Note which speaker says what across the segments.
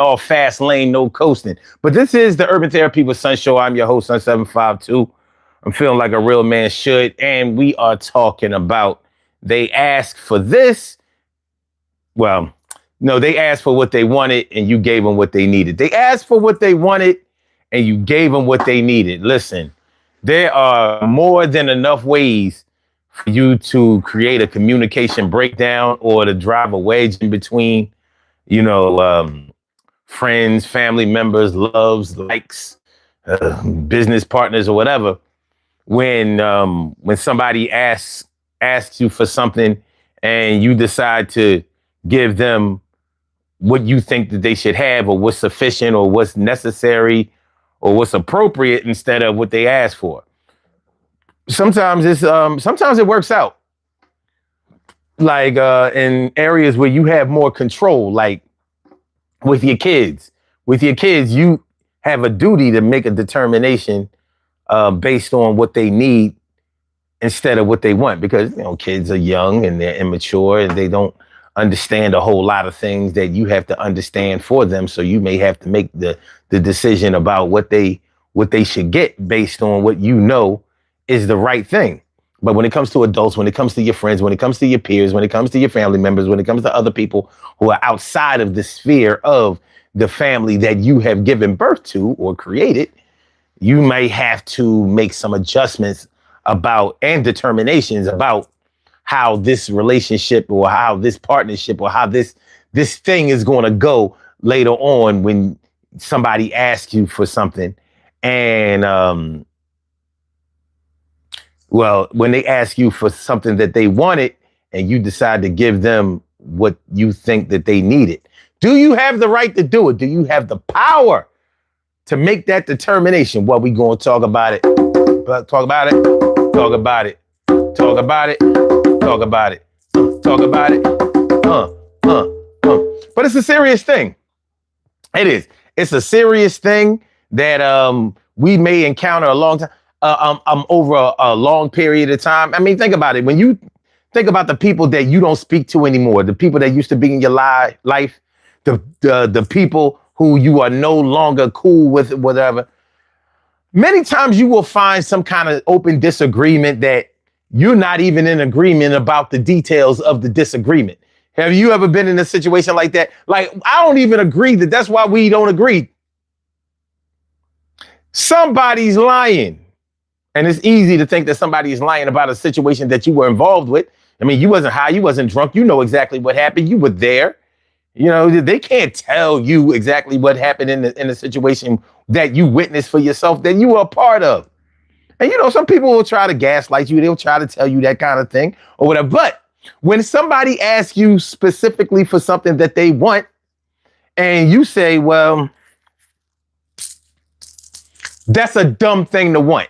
Speaker 1: all fast lane, no coasting. But this is the Urban Therapy with Sun Show. I'm your host, Sun752. I'm feeling like a real man should. And we are talking about they asked for this. Well, no, they asked for what they wanted and you gave them what they needed. They asked for what they wanted and you gave them what they needed. Listen, there are more than enough ways for you to create a communication breakdown or to drive a wedge in between, friends, family members, loves, likes, business partners, or whatever. When somebody asks you for something and you decide to give them what you think that they should have, or what's sufficient, or what's necessary, or what's appropriate instead of what they asked for. Sometimes it works out. Like in areas where you have more control, like with your kids. With your kids, you have a duty to make a determination based on what they need instead of what they want, because kids are young and they're immature and they don't understand a whole lot of things that you have to understand for them. So you may have to make the decision about what they should get based on what you know is the right thing. But when it comes to adults, when it comes to your friends, when it comes to your peers, when it comes to your family members, when it comes to other people who are outside of the sphere of the family that you have given birth to or created, you may have to make some adjustments about and determinations about how this relationship or how this partnership or how this thing is going to go later on when somebody asks you for something. And when they ask you for something that they wanted and you decide to give them what you think that they needed, do you have the right to do it? Do you have the power to make that determination? Well, we going to talk about it. Talk about it. Talk about it. Talk about it. Talk about it. Talk about it. But it's a serious thing. It is. It's a serious thing that we may encounter a long time. Over a long period of time. I mean, think about it. When you think about the people that you don't speak to anymore, the people that used to be in your life, the people who you are no longer cool with, whatever. Many times you will find some kind of open disagreement that you're not even in agreement about the details of the disagreement. Have you ever been in a situation like that? Like, I don't even agree that's why we don't agree. Somebody's lying. And it's easy to think that somebody is lying about a situation that you were involved with. I mean, you wasn't high, you wasn't drunk. You know exactly what happened. You were there. They can't tell you exactly what happened in a situation that you witnessed for yourself, that you were a part of. And, some people will try to gaslight you. They'll try to tell you that kind of thing or whatever. But when somebody asks you specifically for something that they want and you say, well, that's a dumb thing to want.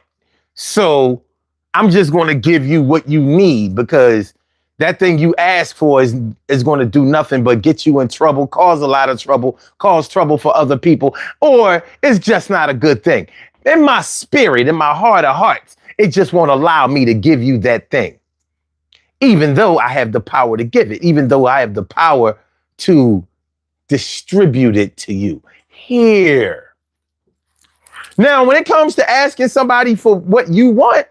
Speaker 1: So I'm just going to give you what you need, because that thing you ask for is going to do nothing but get you in trouble, cause a lot of trouble, cause trouble for other people, or it's just not a good thing. In my spirit, in my heart of hearts, it just won't allow me to give you that thing. Even though I have the power to give it, even though I have the power to distribute it to you. Here. Now, when it comes to asking somebody for what you want,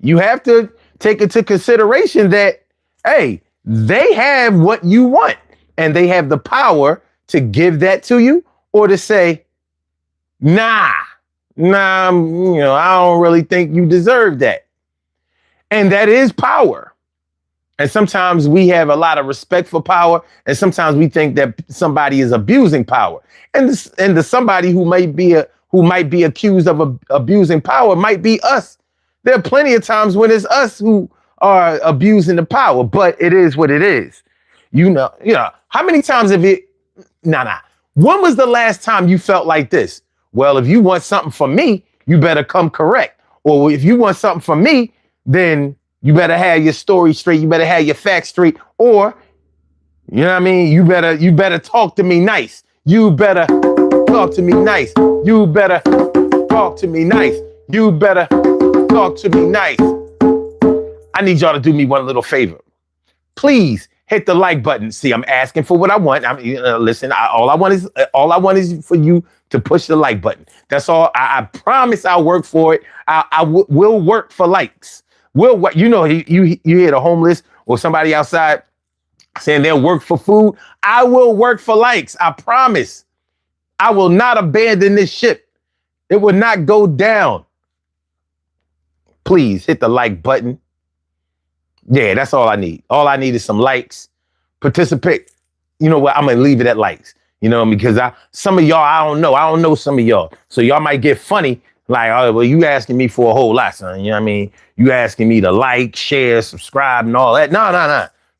Speaker 1: you have to take into consideration that, hey, they have what you want and they have the power to give that to you or to say, nah, I don't really think you deserve that. And that is power. And sometimes we have a lot of respect for power, and sometimes we think that somebody is abusing power. And the somebody who might be accused of abusing power might be us. There are plenty of times when it's us who are abusing the power, but it is what it is. How many times have it? When was the last time you felt like this? Well, if you want something from me, you better come correct. Or if you want something from me, then you better have your story straight. You better have your facts straight. Or, you better talk to me nice. You better talk to me nice. You better talk to me nice. You better talk to me nice. I need y'all to do me one little favor. Please hit the like button. See, I'm asking for what I want. Listen, all I want is for you to push the like button. That's all. I promise I'll work for it. Will work for likes. Will what you hear the homeless or somebody outside saying they'll work for food. I will work for likes. I promise. I will not abandon this ship. It will not go down. Please hit the like button. Yeah, that's all I need. All I need is some likes. Participate. You know what? I'm gonna leave it at likes. You know, because some of y'all, I don't know. I don't know some of y'all. So y'all might get funny. Like, oh, well, you asking me for a whole lot, son. You know what I mean? You asking me to like, share, subscribe, and all that. No.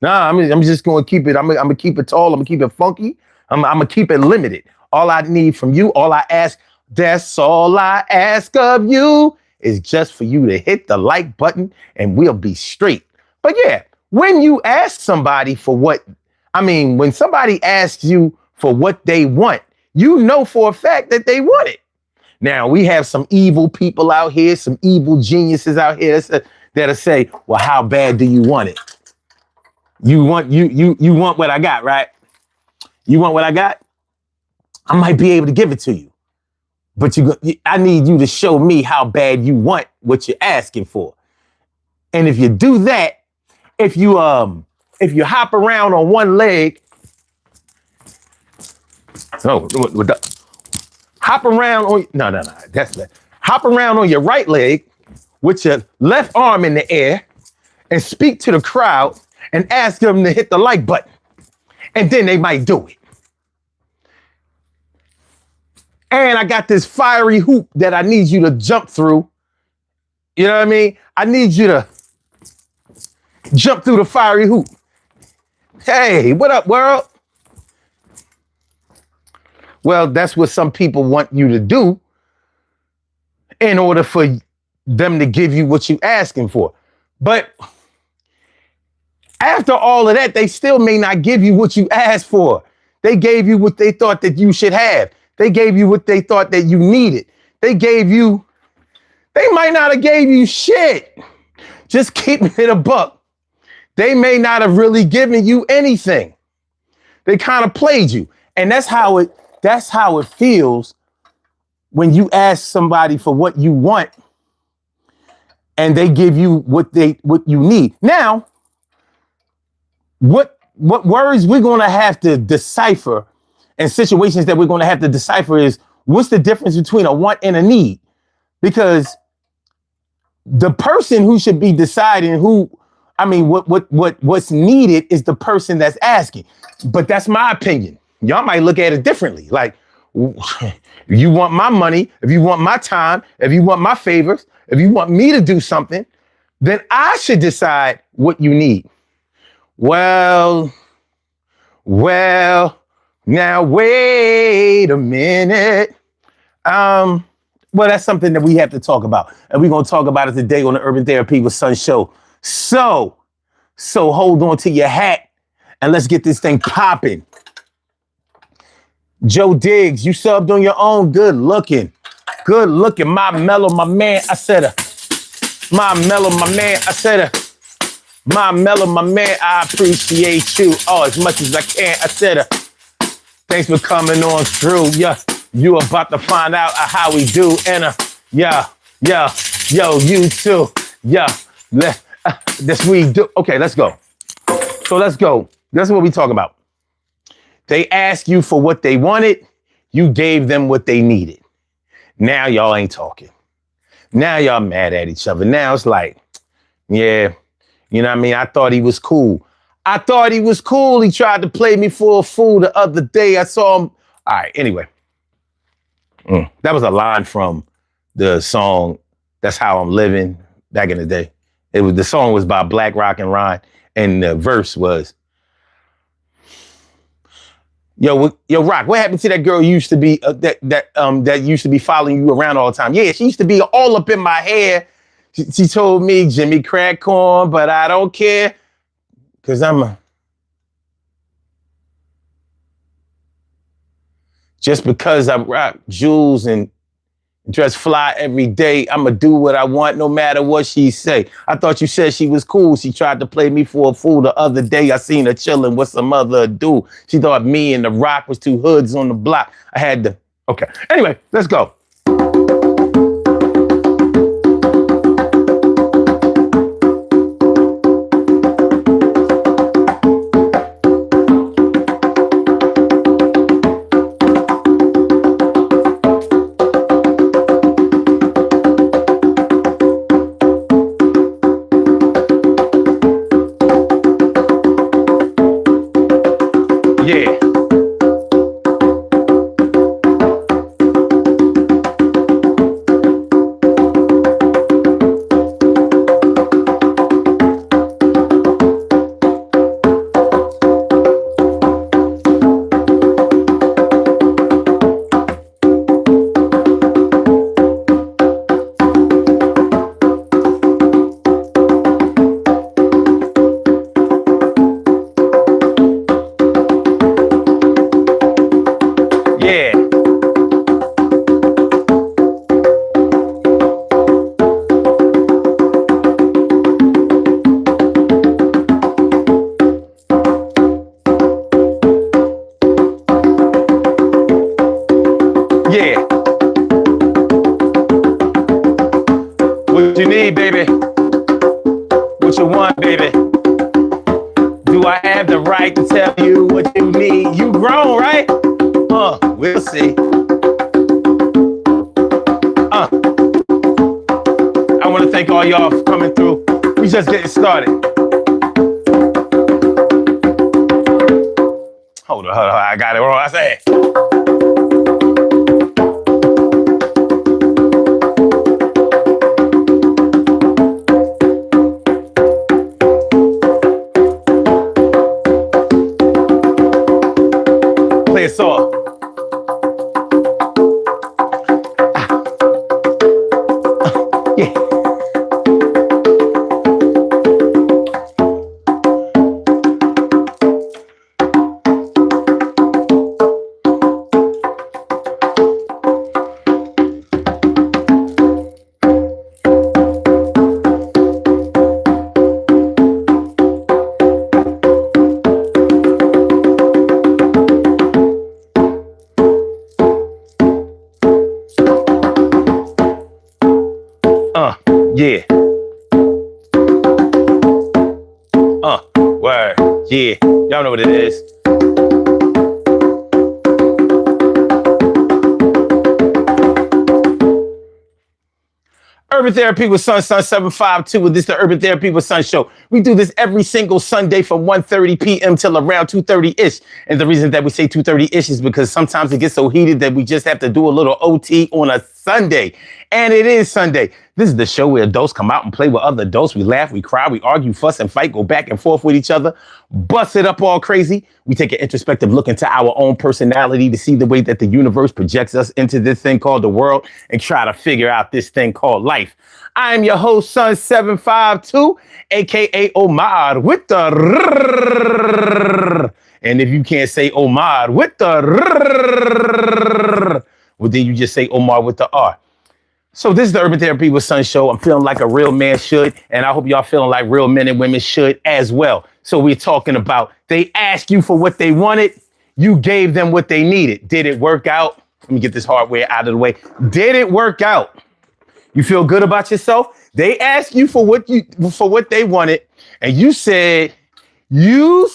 Speaker 1: No, I'm just gonna keep it. I'm gonna keep it tall. I'm gonna keep it funky. I'm gonna keep it limited. All I need from you, all I ask, that's all I ask of you is just for you to hit the like button and we'll be straight. But yeah, when you ask somebody for when somebody asks you for what they want, you know for a fact that they want it. Now, we have some evil people out here, some evil geniuses out here that'll say, well, how bad do you want it? You want what I got, right? You want what I got? I might be able to give it to you. But I need you to show me how bad you want what you're asking for. And if you do that, if you hop around on one leg, hop around on hop around on your right leg with your left arm in the air and speak to the crowd and ask them to hit the like button. And then they might do it. And I got this fiery hoop that I need you to jump through. You know what I mean? I need you to jump through the fiery hoop. Hey, what up, world? Well, that's what some people want you to do in order for them to give you what you're asking for. But after all of that, they still may not give you what you asked for. They gave you what they thought that you should have. They gave you what they thought that you needed. They might not have gave you shit. Just keeping it a buck. They may not have really given you anything. They kind of played you. And that's how it feels when you ask somebody for what you want and they give you what you need. Now, what words we're going to have to decipher and situations that we're going to have to decipher is what's the difference between a want and a need? Because the person who should be deciding what's needed is the person that's asking. But that's my opinion. Y'all might look at it differently. Like, if you want my money, if you want my time, if you want my favors, if you want me to do something, then I should decide what you need. Well, now wait a minute. Well, that's something that we have to talk about. And we're going to talk about it today on the Urban Therapy with Son show. So hold on to your hat and let's get this thing popping. Joe Diggs, you subbed on your own. Good looking. My mellow, my man. My mellow, my man. My mellow, my man. I appreciate you as much as I can. Thanks for coming on through. Yeah, you about to find out how we do. And yo, you too. Yeah, this we do. Okay, let's go. So let's go. That's what we talk about. They asked you for what they wanted. You gave them what they needed. Now y'all ain't talking. Now y'all mad at each other. Now it's like, yeah, you know what I mean? I thought he was cool. He tried to play me for a fool the other day. I saw him. All right, anyway. That was a line from the song, That's How I'm Living, back in the day. The song was by Black Rock and Ryan, and the verse was, Yo, Rock, what happened to that girl used to be that used to be following you around all the time? Yeah, she used to be all up in my hair. She told me Jimmy crack corn, but I don't care because just because I rock jewels and Dress fly every day. I'ma do what I want no matter what she say. I thought you said she was cool. She tried to play me for a fool the other day. I seen her chilling with some other dude. She thought me and The Rock was two hoods on the block. I had to. Okay. Anyway, let's go. Yeah. Yeah. Yeah. What you need, baby? What you want, baby? Do I have the right to tell you what you need? You grown, right? We'll see. I want to thank all y'all for coming through. We just getting started. Hold on. I got it wrong. I said. Play a song. Yeah. Yeah. Word. Yeah. Y'all know what it is. Urban Therapy with Sun 752. This is the Urban Therapy with Sun show. We do this every single Sunday from 1:30 p.m. till around 2:30-ish. And the reason that we say 2:30-ish is because sometimes it gets so heated that we just have to do a little OT on a Sunday. And it is Sunday. This is the show where adults come out and play with other adults. We laugh, we cry, we argue, fuss, and fight, go back and forth with each other, bust it up all crazy. We take an introspective look into our own personality to see the way that the universe projects us into this thing called the world and try to figure out this thing called life. I am your host, Sun 752, aka Omar with the and if you can't say Omar with the well, then you just say Omar with the R. So this is the Urban Therapy with Sun show. I'm feeling like a real man should, and I hope y'all feeling like real men and women should as well. So we're talking about they asked you for what they wanted, you gave them what they needed. Did it work out? Let me get this hardware out of the way. Did it work out? You feel good about yourself? They asked you for what they wanted, and you said, well,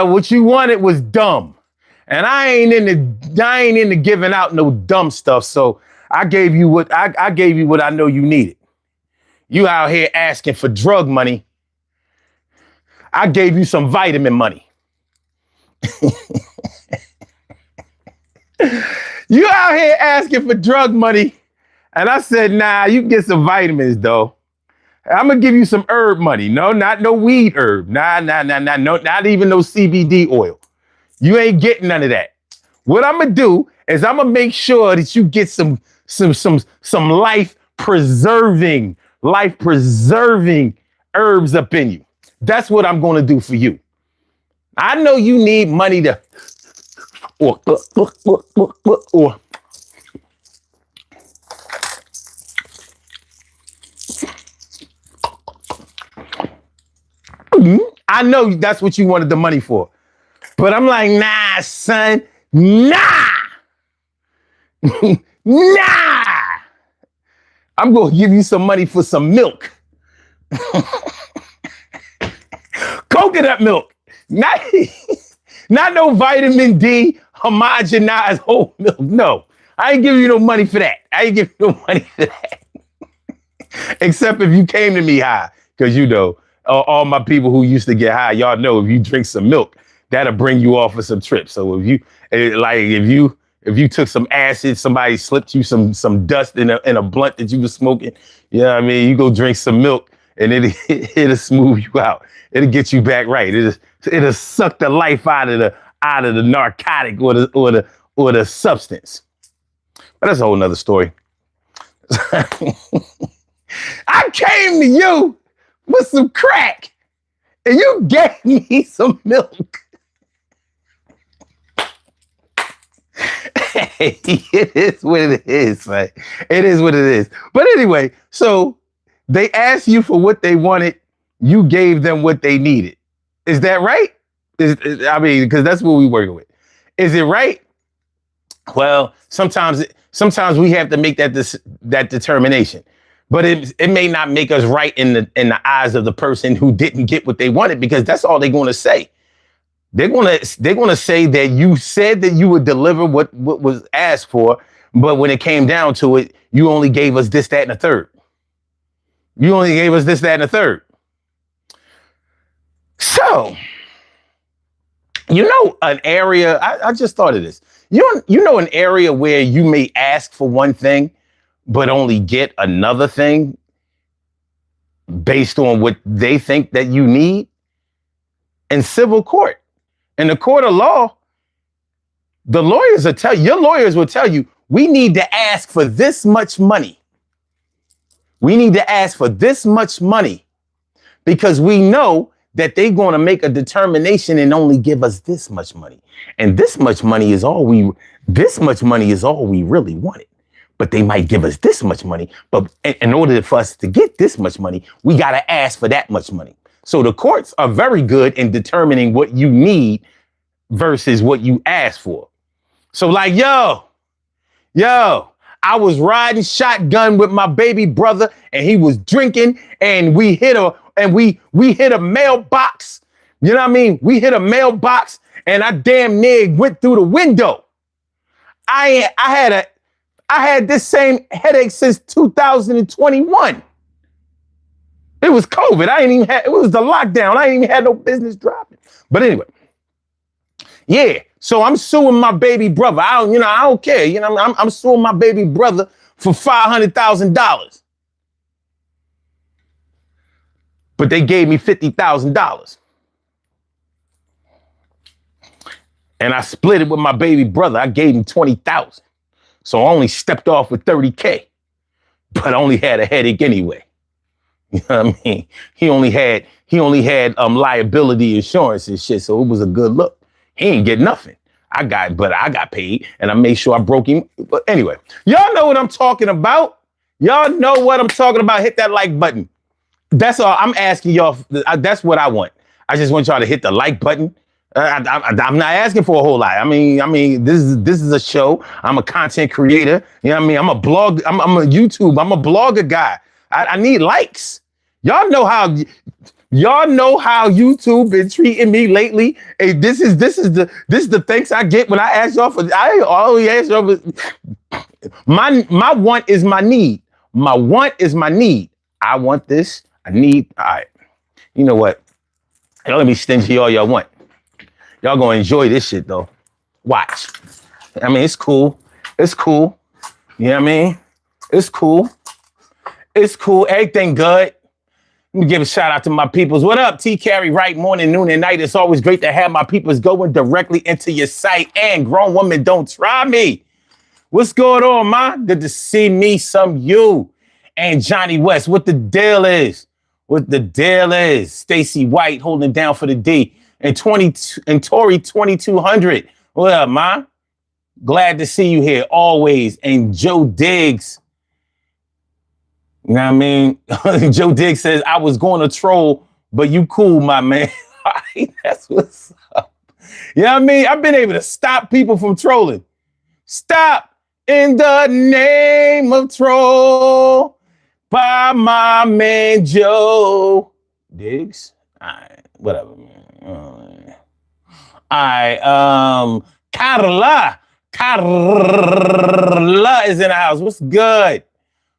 Speaker 1: what you wanted was dumb. And I ain't into giving out no dumb stuff. So I gave you what I know you needed. You out here asking for drug money. I gave you some vitamin money. You out here asking for drug money. And I said, nah, you can get some vitamins though. I'm gonna give you some herb money. No, not no weed herb. Nah, no, not even no CBD oil. You ain't getting none of that. What I'm gonna do is I'm gonna make sure that you get some life preserving herbs up in you. That's what I'm going to do for you. I know you need money to, or I know that's what you wanted the money for. But I'm like, nah, son, nah, nah. I'm going to give you some money for some milk. Coconut milk. Not, not no vitamin D, homogenized whole milk. No, I ain't giving you no money for that. I ain't giving you no money for that. Except if you came to me high. Because, you know, all my people who used to get high, y'all know if you drink some milk, that'll bring you off of some trips. So if you took some acid, somebody slipped you some dust in a blunt that you was smoking, you know what I mean? You go drink some milk and it'll smooth you out. It'll get you back right. It'll suck the life out of the narcotic or the substance. But that's a whole nother story. I came to you with some crack and you gave me some milk. Hey, it is what it is, man. It is what it is. But anyway, so they asked you for what they wanted. You gave them what they needed. Is that right? I mean, because that's what we're working with. Is it right? Well, sometimes we have to make that determination. But it may not make us right in the eyes of the person who didn't get what they wanted, because that's all they're going to say. They're gonna say that you said that you would deliver what was asked for, but when it came down to it, you only gave us this, that, and a third. You only gave us this, that, and a third. So, you know, an area, I just thought of this. You know an area where you may ask for one thing, but only get another thing based on what they think that you need? In civil court. In the court of law, your lawyers will tell you, we need to ask for this much money. We need to ask for this much money because we know that they're going to make a determination and only give us this much money. And this much money is all we really wanted. But they might give us this much money. But in order for us to get this much money, we got to ask for that much money. So the courts are very good in determining what you need versus what you ask for. So like, yo, I was riding shotgun with my baby brother and he was drinking and we hit a mailbox. You know what I mean? We hit a mailbox and I damn near went through the window. I had this same headache since 2021. It was COVID. It was the lockdown. I ain't even had no business driving. But anyway, yeah. So I'm suing my baby brother. I don't care. You know, I'm suing my baby brother for $500,000. But they gave me $50,000. And I split it with my baby brother. I gave him $20,000. So I only stepped off with $30K. But I only had a headache anyway. You know what I mean? He only had liability insurance and shit, so it was a good look. He ain't get nothing. I got paid, and I made sure I broke him. But anyway, y'all know what I'm talking about. Y'all know what I'm talking about. Hit that like button. That's all I'm asking y'all. That's what I want. I just want y'all to hit the like button. I'm not asking for a whole lot. I mean, this is a show. I'm a content creator. You know what I mean? I'm a YouTube. I'm a blogger guy. I need likes. Y'all know how YouTube been treating me lately. Hey, this is the thanks I get when I ask y'all for. I always ask y'all for. My want is my need. My want is my need. I want this. I need. All right. You know what? Y'all let me stingy all y'all want. Y'all gonna enjoy this shit though. Watch. I mean, it's cool. It's cool. You know what I mean? It's cool. It's cool. Everything good. Let me give a shout out to my peoples. What up, T Carry? Right, morning, noon, and night. It's always great to have my peoples going directly into your site. And grown woman, don't try me. What's going on, ma? Good to see me, some you. And Johnny West, what the deal is? what the deal is. Stacy White holding it down for the D. And Tori 2200. What up, ma? Glad to see you here always. And Joe Diggs. You know what I mean? Joe Diggs says, I was going to troll, but you cool, my man. That's what's up. You know what I mean? I've been able to stop people from trolling. Stop in the name of troll by my man Joe Diggs. All right, whatever, man. All right, Carla is in the house. What's good?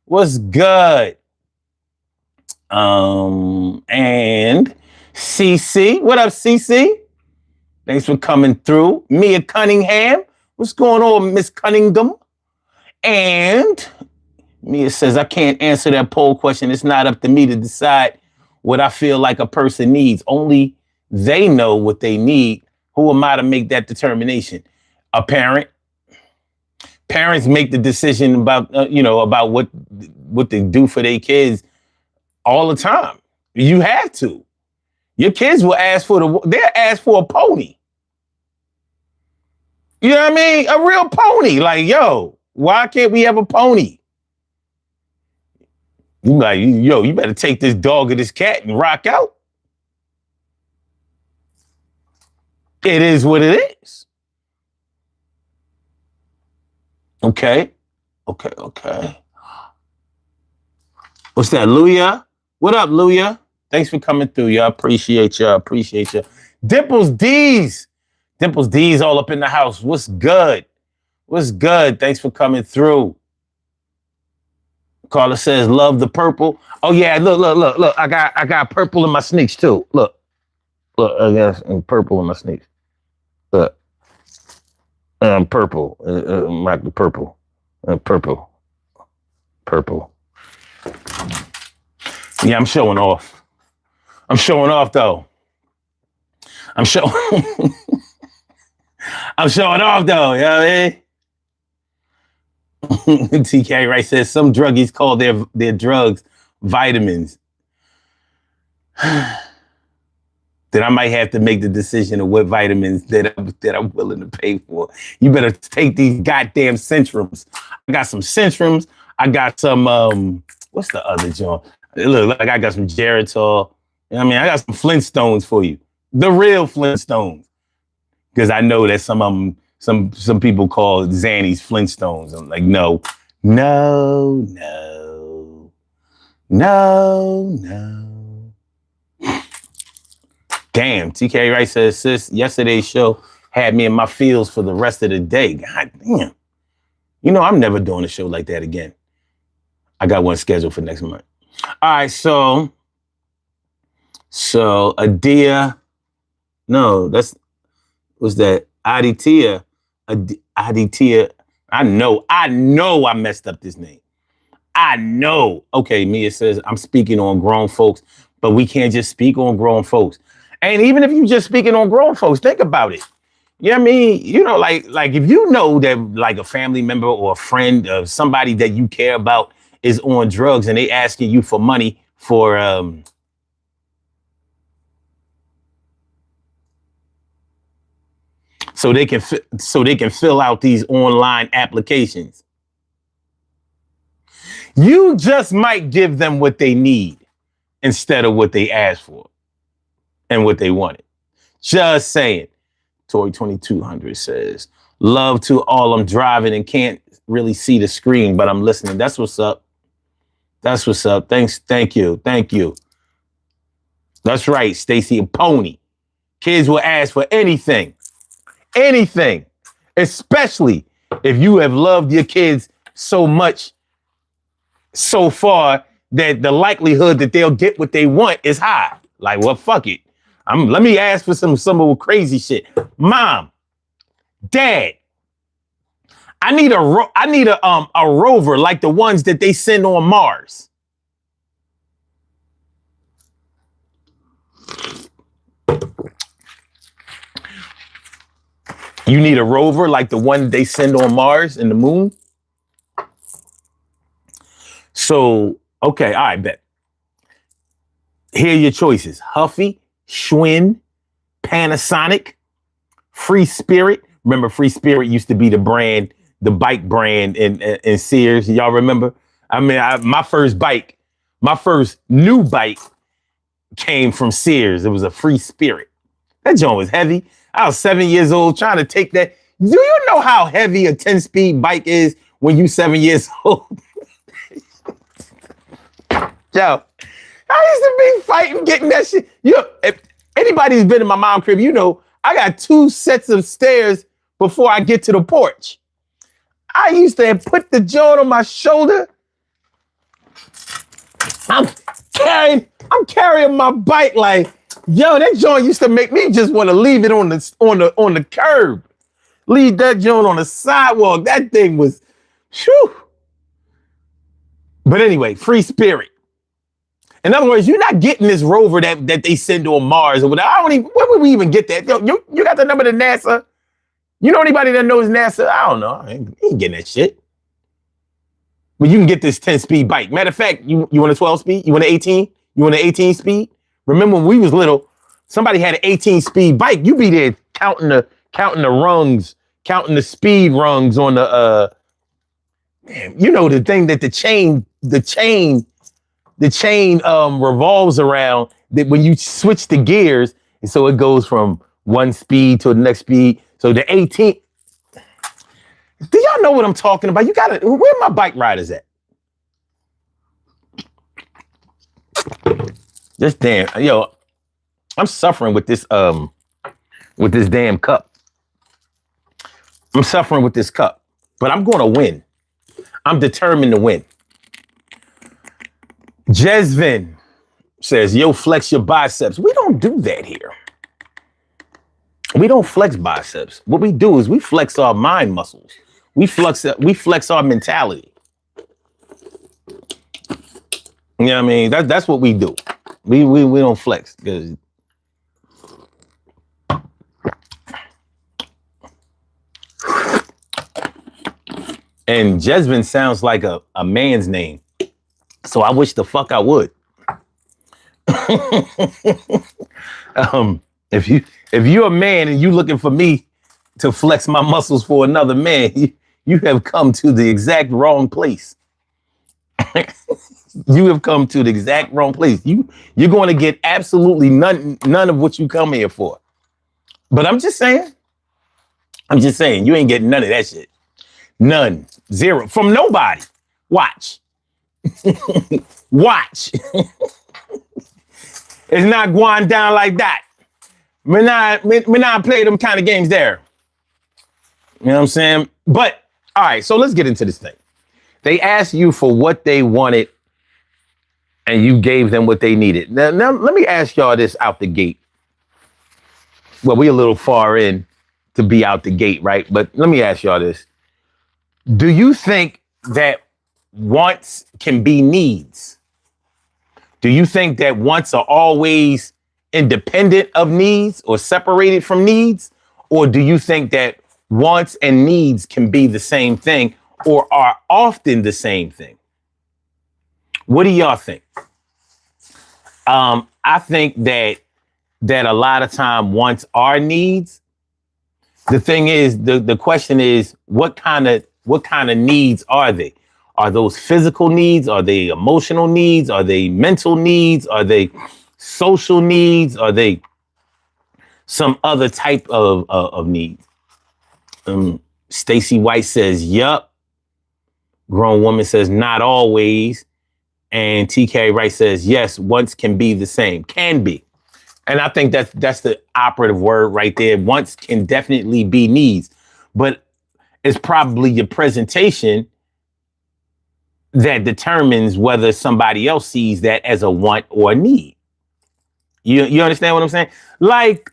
Speaker 1: What's good? And CC, what up, CC? Thanks for coming through. Mia Cunningham, what's going on, Miss Cunningham? And Mia says, I can't answer that poll question. It's not up to me to decide what I feel like a person needs. Only they know what they need. Who am I to make that determination? A parent. Parents make the decision about, about what they do for their kids all the time. You have to. Your kids will they'll ask for a pony. You know what I mean? A real pony. Like, yo, why can't we have a pony? You like, yo, you better take this dog or this cat and rock out. It is what it is. Okay. What's that, Luya? What up, Luya? Thanks for coming through, y'all. Appreciate you. Dimples D's all up in the house. What's good? Thanks for coming through. Carla says, love the purple. Oh yeah, look. I got purple in my sneaks too. Look, I got some purple in my sneaks. Look, purple. Like the purple. Purple. Yeah, I'm showing off. Though. I'm showing off though, you know what I mean? TK Wright says some druggies call their drugs vitamins. Then I might have to make the decision of what vitamins that I'm willing to pay for. You better take these goddamn Centrums. I got some Centrums. I got some what's the other joint? Look, like I got some Geritol. You know what I mean? I got some Flintstones for you. The real Flintstones. Because I know that some of them, some people call Xannies Flintstones. I'm like, no. Damn, TK Wright says, sis, yesterday's show had me in my feels for the rest of the day. God damn. You know, I'm never doing a show like that again. I got one scheduled for next month. All right, so Adia, no, was that Aditya? Aditya, I know I messed up this name. I know. Okay, Mia says, I'm speaking on grown folks, but we can't just speak on grown folks. And even if you're just speaking on grown folks, think about it. You know what I mean? You know, like if you know that like a family member or a friend of somebody that you care about is on drugs and they asking you for money for so they can fill out these online applications. You just might give them what they need instead of what they asked for and what they wanted. Just saying. Tori 2200 says, love to all. I'm driving and can't really see the screen, but I'm listening. That's what's up. Thanks. Thank you. That's right, Stacy, a pony. Kids will ask for anything, especially if you have loved your kids so much so far that the likelihood that they'll get what they want is high. Like, well, fuck it. Let me ask for some of the crazy shit. Mom, Dad, I need a rover like the ones that they send on Mars. You need a rover like the one they send on Mars and the moon? So, okay, all right, bet. Here are your choices: Huffy, Schwinn, Panasonic, Free Spirit. Remember, Free Spirit used to be the brand, the bike brand in Sears. Y'all remember? I mean, my first new bike came from Sears. It was a Free Spirit. That joint was heavy. I was 7 years old trying to take that. Do you know how heavy a 10-speed bike is when you 7 years old? Yo, I used to be fighting getting that shit. If anybody's been in my mom's crib, you know, I got 2 sets of stairs before I get to the porch. I used to put the joint on my shoulder. I'm carrying my bike like, yo, that joint used to make me just want to leave it on the curb. Leave that joint on the sidewalk. That thing was, whew. But anyway, Free Spirit. In other words, you're not getting this rover that they send on Mars or whatever. Where would we even get that? Yo, you got the number to NASA? You know anybody that knows NASA? I don't know. I ain't getting that shit. But you can get this 10-speed bike. Matter of fact, you want a 12-speed? You want an 18? You want an 18-speed? Remember when we was little, somebody had an 18-speed bike. You be there counting the rungs, counting the speed rungs on the you know, the thing that the chain revolves around, that when you switch the gears, and so it goes from one speed to the next speed. So the 18. Do y'all know what I'm talking about? Where my bike riders at? This damn, yo, I'm suffering with this damn cup. I'm suffering with this cup, but I'm going to win. I'm determined to win. Jesvin says, yo, flex your biceps. We don't do that here. We don't flex biceps. What we do is we flex our mind muscles. We flex our mentality. You know what I mean? That's what we do. We don't flex. And Jesvin sounds like a man's name. So I wish the fuck I would. If you're a man and you looking for me to flex my muscles for another man, you have come to the exact wrong place. You have come to the exact wrong place. You're going to get absolutely none of what you come here for. But I'm just saying, you ain't getting none of that shit. None. Zero. From nobody. Watch. Watch. It's not going down like that. Me not play them kind of games there. You know what I'm saying? But, all right, so let's get into this thing. They asked you for what they wanted, and you gave them what they needed. Now let me ask y'all this out the gate. Well, we're a little far in to be out the gate, right? But let me ask y'all this. Do you think that wants can be needs? Do you think that wants are always independent of needs or separated from needs? Or do you think that wants and needs can be the same thing or are often the same thing? What do y'all think? I think that a lot of time wants are needs. The thing is, the question is, what kind of needs are they? Are those physical needs? Are they emotional needs? Are they mental needs? Are they social needs? Are they some other type of needs? Stacy White says, yup. Grown woman says, not always. And TK Wright says, yes, wants can be the same. Can be. And I think that's the operative word right there. Wants can definitely be needs. But it's probably your presentation that determines whether somebody else sees that as a want or a need. You understand what I'm saying? Like,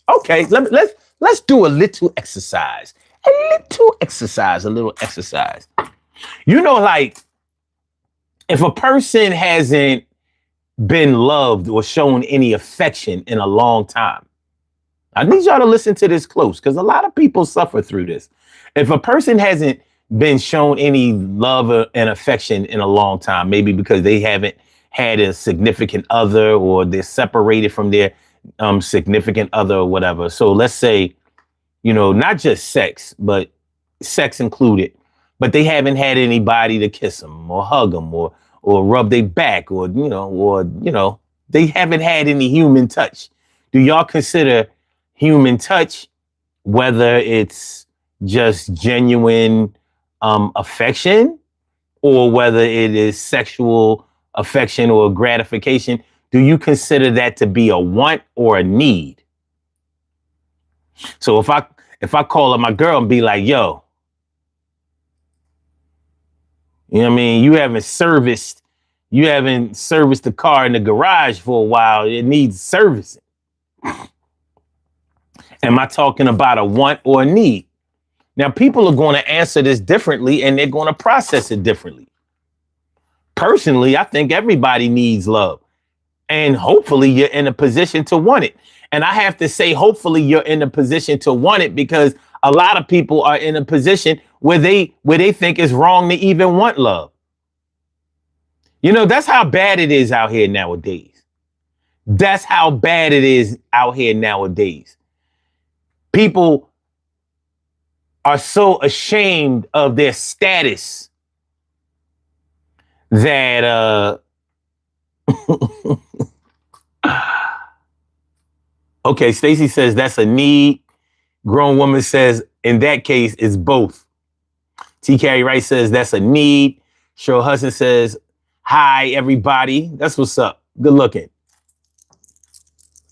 Speaker 1: okay, let's do a little exercise. A little exercise. You know, like, if a person hasn't been loved or shown any affection in a long time, I need y'all to listen to this close, because a lot of people suffer through this. If a person hasn't been shown any love and affection in a long time, maybe because they haven't had a significant other, or they're separated from their significant other or whatever. So let's say, not just sex, but sex included, but they haven't had anybody to kiss them or hug them or rub their back or they haven't had any human touch. Do y'all consider human touch, whether it's just genuine affection or whether it is sexual affection or gratification, do you consider that to be a want or a need? So if I call up my girl and be like, yo, you know what I mean? You haven't serviced the car in the garage for a while. It needs servicing. Am I talking about a want or a need? Now, people are going to answer this differently and they're going to process it differently. Personally, I think everybody needs love. And hopefully you're in a position to want it. And I have to say, hopefully you're in a position to want it, because a lot of people are in a position where they think it's wrong to even want love. That's how bad it is out here nowadays. That's how bad it is out here nowadays. People are so ashamed of their status that okay, Stacy says that's a need. Grown woman says in that case it's both. T. Carey Wright says that's a need. Cheryl Hudson says, hi everybody. That's what's up. Good looking.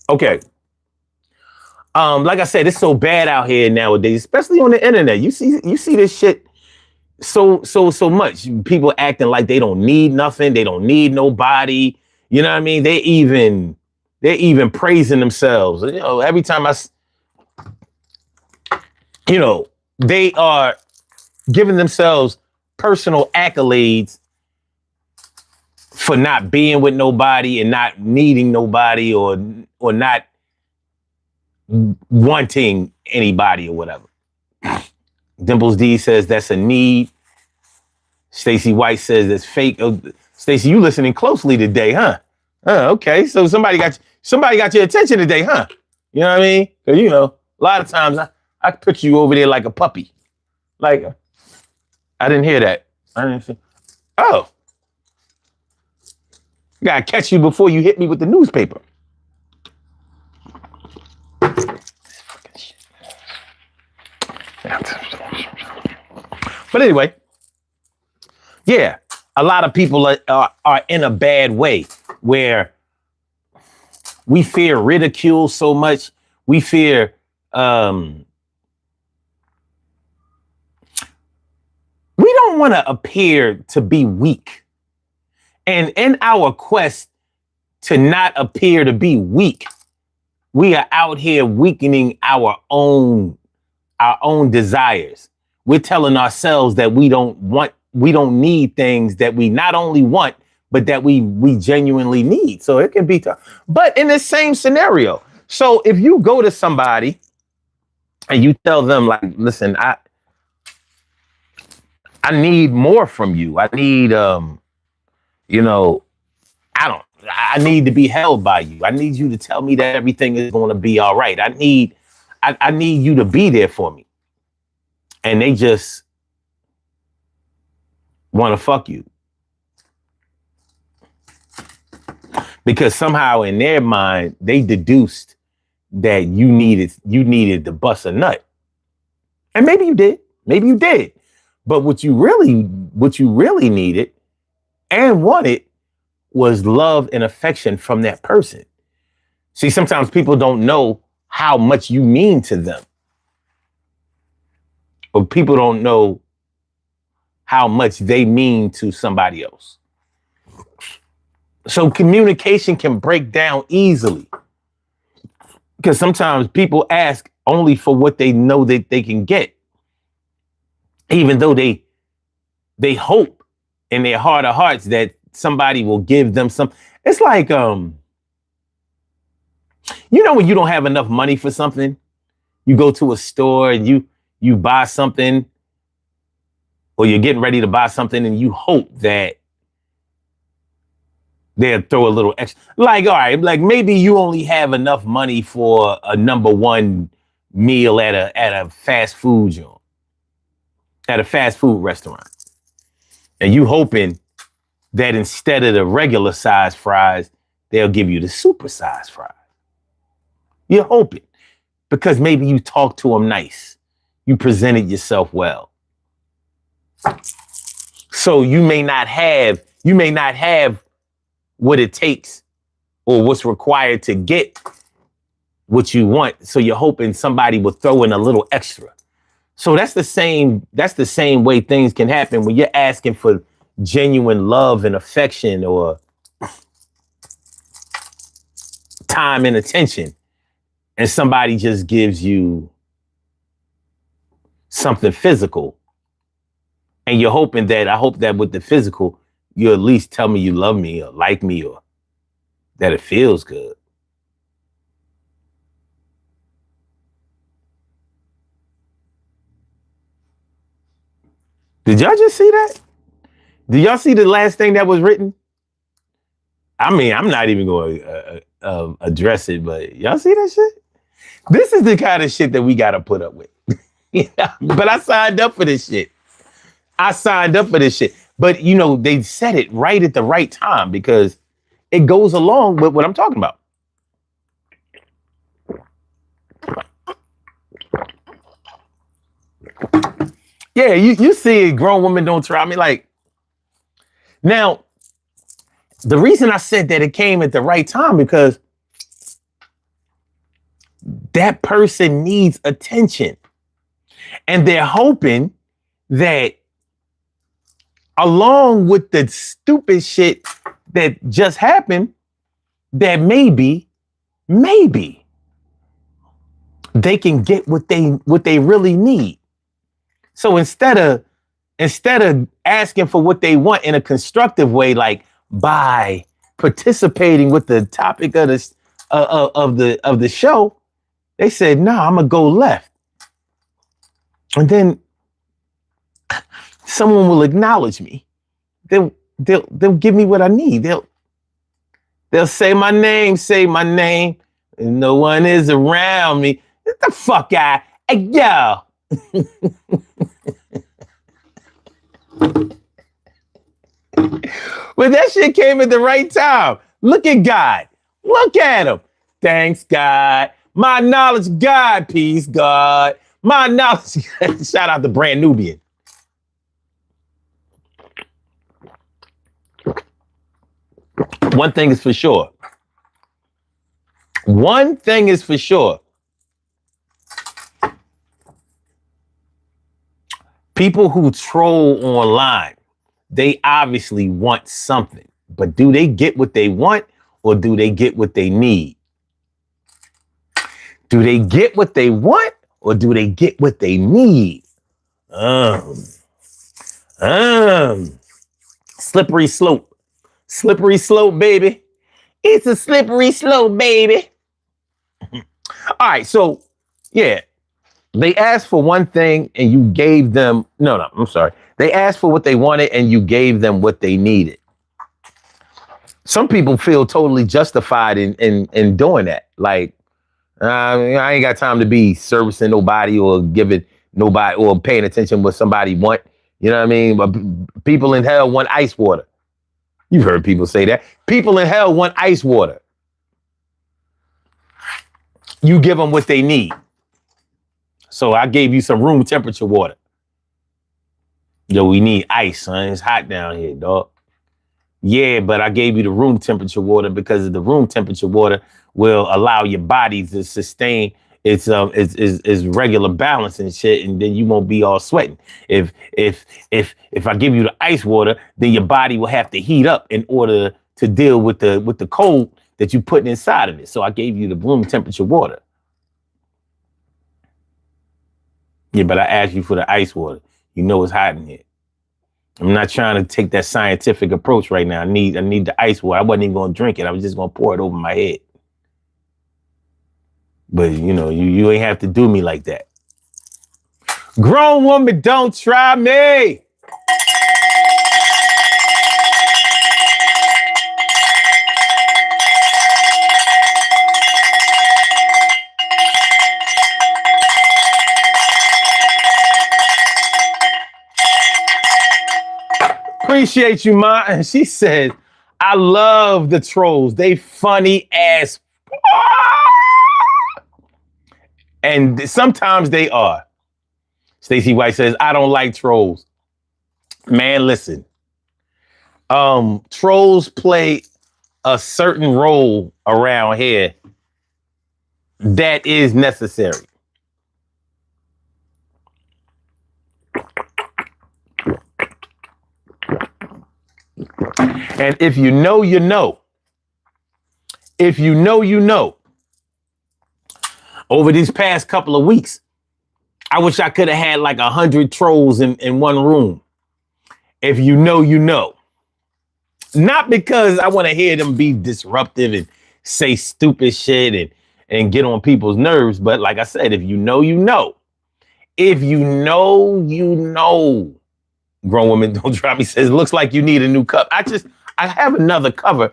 Speaker 1: Okay. Like I said, it's so bad out here nowadays, especially on the internet. You see this shit so much. People acting like they don't need nothing. They don't need nobody. You know what I mean? They're even praising themselves. Every time they are giving themselves personal accolades for not being with nobody and not needing nobody or not wanting anybody or whatever. Dimples D says that's a need. Stacy White says that's fake. Oh, Stacy, you listening closely today, huh? Okay. So somebody got your attention today, huh? You know what I mean? Because a lot of times I put you over there like a puppy. Like, I didn't hear that. I didn't see. Oh. I gotta catch you before you hit me with the newspaper. But anyway, yeah, a lot of people are in a bad way where we fear ridicule so much. We fear we don't want to appear to be weak. And in our quest to not appear to be weak, we are out here weakening our own desires. We're telling ourselves that we don't need things that we not only want, but that we genuinely need. So it can be tough. But in the same scenario, so if you go to somebody and you tell them, like, listen, I need more from you. I need, I need to be held by you. I need you to tell me that everything is going to be all right. I need you to be there for me. And they just want to fuck you. Because somehow in their mind, they deduced that you needed to bust a nut. And maybe you did. Maybe you did. But what you really needed and wanted was love and affection from that person. See, sometimes people don't know how much you mean to them. But people don't know how much they mean to somebody else. So communication can break down easily. Because sometimes people ask only for what they know that they can get. Even though they hope in their heart of hearts that somebody will give them some. It's like, when you don't have enough money for something, you go to a store and you buy something, or you're getting ready to buy something and you hope that They'll throw a little extra. Like, all right, like maybe you only have enough money for a number one meal at a fast food joint, at a fast food restaurant. And you hoping that instead of the regular size fries, they'll give you the super size fries. You're hoping because maybe you talked to them nice. You presented yourself well. So you may not have what it takes or what's required to get what you want. So you're hoping somebody will throw in a little extra. So that's the same way things can happen when you're asking for genuine love and affection or time and attention, and somebody just gives you something physical. And you're hoping that, I hope that with the physical, you at least tell me you love me or like me or that it feels good. Did y'all just see that? Did y'all see the last thing that was written? I mean, I'm not even going to address it, but y'all see that shit? This is the kind of shit that we got to put up with. But I signed up for this shit. But, you know, they said it right at the right time because it goes along with what I'm talking about. Yeah, you see grown women don't try me. Like, now, the reason I said that it came at the right time because that person needs attention. And they're hoping that along with the stupid shit that just happened, that maybe they can get what they really need. So instead of asking for what they want in a constructive way, like by participating with the topic of the show, they said, "Nah, I'm gonna go left," and then someone will acknowledge me. They'll give me what I need. They'll say my name, and no one is around me. Get the fuck out, hey, yo. But that shit came at the right time. Look at God. Look at him. Thanks, God. My knowledge, God, peace, God. My knowledge. Shout out to Brand Nubian. One thing is for sure. People who troll online, they obviously want something. But do they get what they want or do they get what they need? Do they get what they want or do they get what they need? Slippery slope. Slippery slope, baby. It's a slippery slope, baby. All right, so, yeah. They asked for one thing and you gave them, no, I'm sorry. They asked for what they wanted and you gave them what they needed. Some people feel totally justified in doing that. Like, I ain't got time to be servicing nobody or giving nobody or paying attention what somebody want. You know what I mean? But people in hell want ice water. You've heard people say that. People in hell want ice water. You give them what they need. So I gave you some room temperature water. Yo, we need ice, son. It's hot down here, dog. Yeah, but I gave you the room temperature water because the room temperature water will allow your body to sustain its regular balance and shit, and then you won't be all sweating. If I give you the ice water, then your body will have to heat up in order to deal with the cold that you put inside of it. So I gave you the room temperature water. Yeah, but I asked you for the ice water. You know it's hot in here. I'm not trying to take that scientific approach right now. I need the ice water. I wasn't even going to drink it. I was just going to pour it over my head. But, you know, you ain't have to do me like that. Grown woman, don't try me. Appreciate you, Ma. And she said, I love the trolls. They funny as and sometimes they are. Stacey White says, I don't like trolls. Man, listen. Trolls play a certain role around here that is necessary. And if you know, you know. If you know, you know. Over these past couple of weeks, I wish I could have had like 100 trolls in one room. If you know, you know. Not because I want to hear them be disruptive and say stupid shit and get on people's nerves. But like I said, if you know, you know. If you know, you know. Grown woman, don't drop me, says, looks like you need a new cup. I have another cover.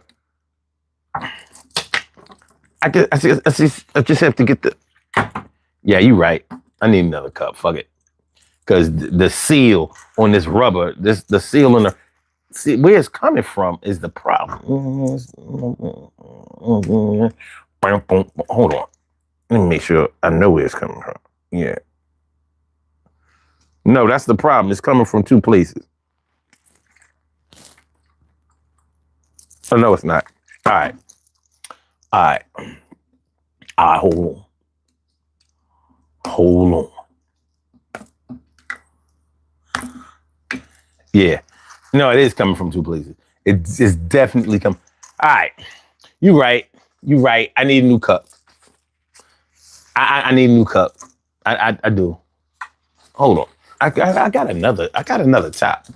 Speaker 1: I just have to get the... Yeah, you're right. I need another cup. Fuck it. Because the seal on this rubber, the seal on the... See, where it's coming from is the problem. Hold on. Let me make sure I know where it's coming from. Yeah. No, that's the problem. It's coming from two places. Oh, no, it's not. All right. All right. All right, hold on. Hold on. Yeah. No, it is coming from two places. It's definitely coming. All right. You right. You right. I need a new cup. I need a new cup. I do. Hold on. I got another top.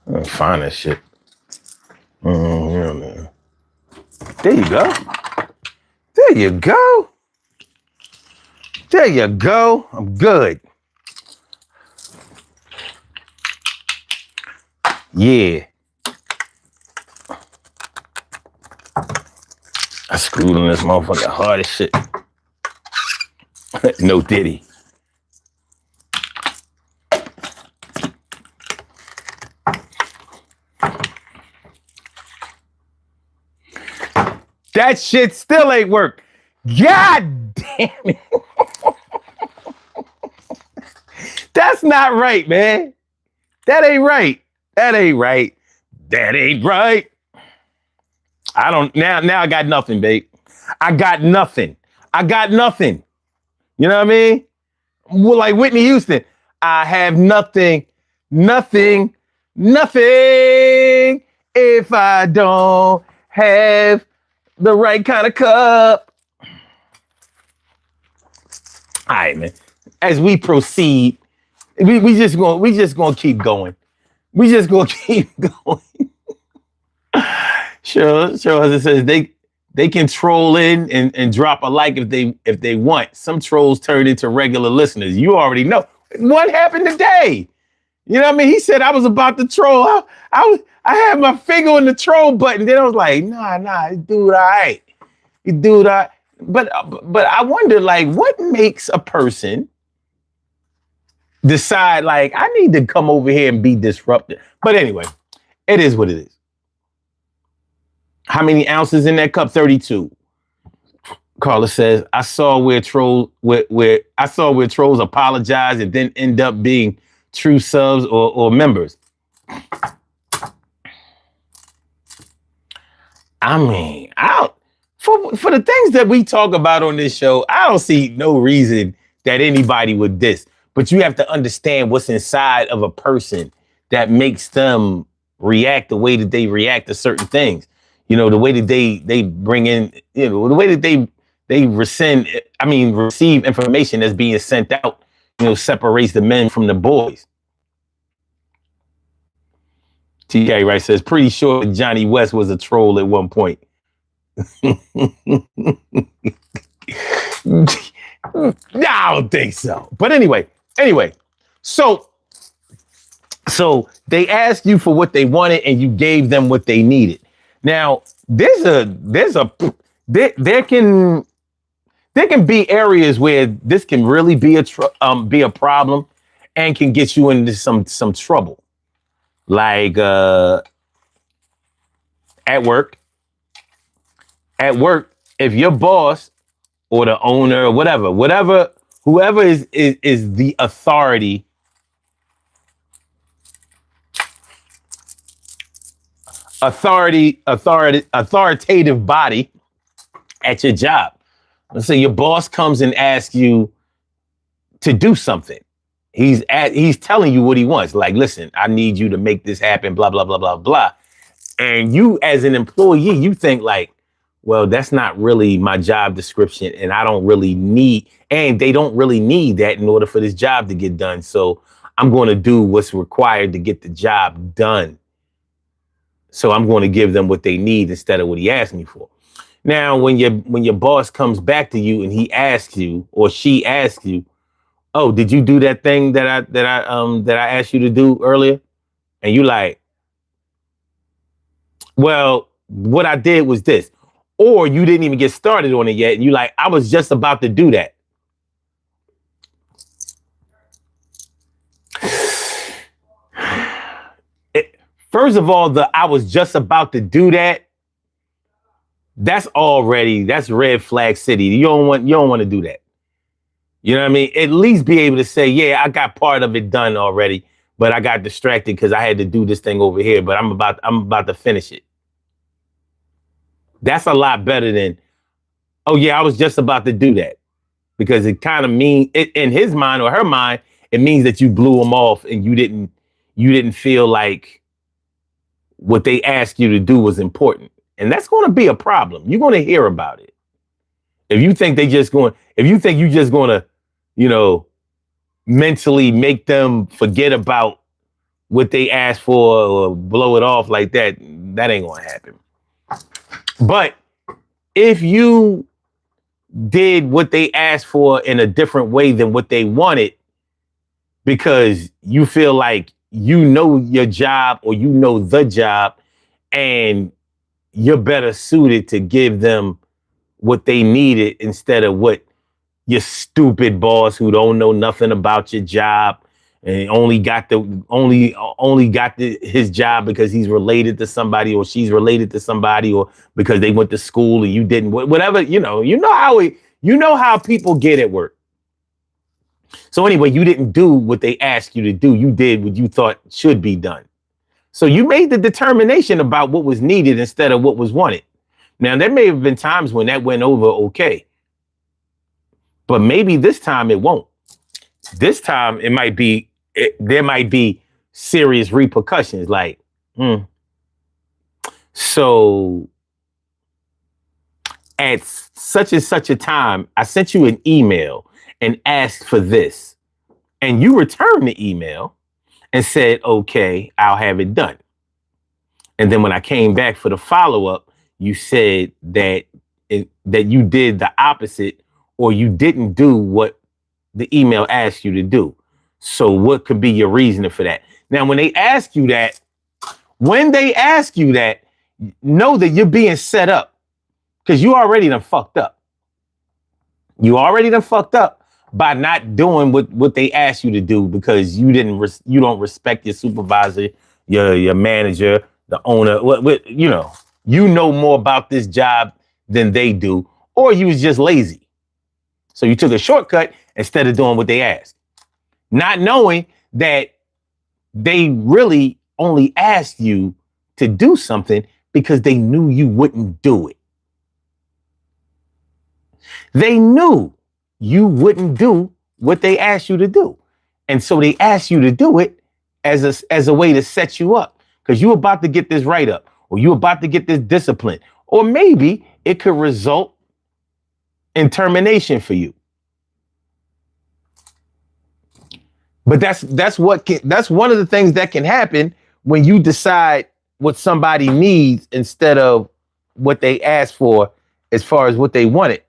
Speaker 1: I'm gonna find that shit. Yeah, there you go. There you go. There you go. I'm good. Yeah. I screwed on this motherfucker hard as shit. No diddy. That shit still ain't work. God damn it. That's not right, man. That ain't right. That ain't right. That ain't right. I don't, now I got nothing, babe. I got nothing. I got nothing. You know what I mean? Well, like Whitney Houston, I have nothing, nothing, nothing if I don't have the right kind of cup. All right, man. As we proceed, we just gonna keep going. We just gonna keep going. Sure. As it says, they can troll in and drop a like if they want. Some trolls turn into regular listeners. You already know what happened today. You know what I mean? He said I was about to troll. I had my finger on the troll button. Then I was like, nah, dude, all right. Dude, but I wonder, like, what makes a person decide, like, I need to come over here and be disruptive? But anyway, it is what it is. How many ounces in that cup? 32. Carla says, I saw where trolls apologize and then end up being true subs or members. I mean, for the things that we talk about on this show, I don't see no reason that anybody would diss. But you have to understand what's inside of a person that makes them react the way that they react to certain things. You know, the way that they bring in, you know, the way that they receive information that's being sent out, you know, separates the men from the boys. T.K. Wright says, pretty sure Johnny West was a troll at one point. I don't think so. But anyway, so they asked you for what they wanted and you gave them what they needed. Now, there can be areas where this can really be a problem and can get you into some trouble. Like at work, if your boss or the owner or whoever is the authoritative body at your job. Let's say your boss comes and asks you to do something. He's telling you what he wants. Like, listen, I need you to make this happen, blah, blah, blah, blah, blah. And you as an employee, you think like, well, that's not really my job description. And they don't really need that in order for this job to get done. So I'm going to do what's required to get the job done. So I'm going to give them what they need instead of what he asked me for. Now, when your boss comes back to you and he asks you or she asks you, oh, did you do that thing that I asked you to do earlier? And you like, well, what I did was this. Or you didn't even get started on it yet. And you like, I was just about to do that. First of all, I was just about to do that. That's red flag city. You don't want to do that. You know what I mean? At least be able to say, yeah, I got part of it done already, but I got distracted because I had to do this thing over here, but I'm about to finish it. That's a lot better than, oh yeah, I was just about to do that. Because it kind of means, in his mind or her mind, it means that you blew them off and you didn't feel like what they asked you to do was important. And that's going to be a problem. You're going to hear about it. If you think you're just going to, mentally make them forget about what they asked for or blow it off like that, that ain't going to happen. But if you did what they asked for in a different way than what they wanted, because you feel like you know your job or you know the job and you're better suited to give them what they needed instead of what your stupid boss who don't know nothing about your job and only got his job because he's related to somebody or she's related to somebody or because they went to school and you didn't, whatever, you know how people get at work. So anyway, you didn't do what they asked you to do. You did what you thought should be done. So you made the determination about what was needed instead of what was wanted. Now, there may have been times when that went over okay, but maybe this time it won't. This time there might be serious repercussions like, so at such and such a time, I sent you an email and asked for this. And you returned the email and said, okay, I'll have it done. And then when I came back for the follow-up, you said that you did the opposite or you didn't do what the email asked you to do. So what could be your reasoning for that? Now, when they ask you that, know that you're being set up because you already done fucked up. You already done fucked up by not doing what they asked you to do because you don't respect your supervisor, your manager, the owner. You know more about this job than they do, or you was just lazy. So you took a shortcut instead of doing what they asked, not knowing that they really only asked you to do something because they knew you wouldn't do it. They knew you wouldn't do what they asked you to do. And so they asked you to do it as a way to set you up because you're about to get this write up or you're about to get this discipline, or maybe it could result in termination for you. But that's one of the things that can happen when you decide what somebody needs instead of what they asked for as far as what they wanted.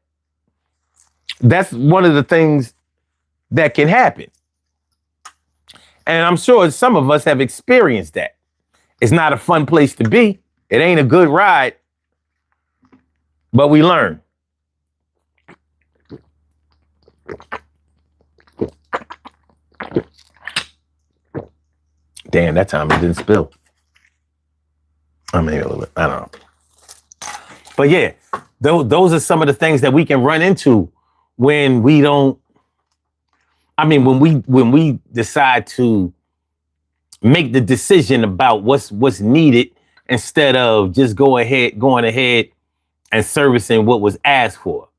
Speaker 1: That's one of the things that can happen. And I'm sure some of us have experienced that. It's not a fun place to be. It ain't a good ride, but we learn. Damn, that time it didn't spill. I mean, I don't know. But yeah, those are some of the things that we can run into when we don't. I mean, when we decide to make the decision about what's needed instead of just going ahead and servicing what was asked for.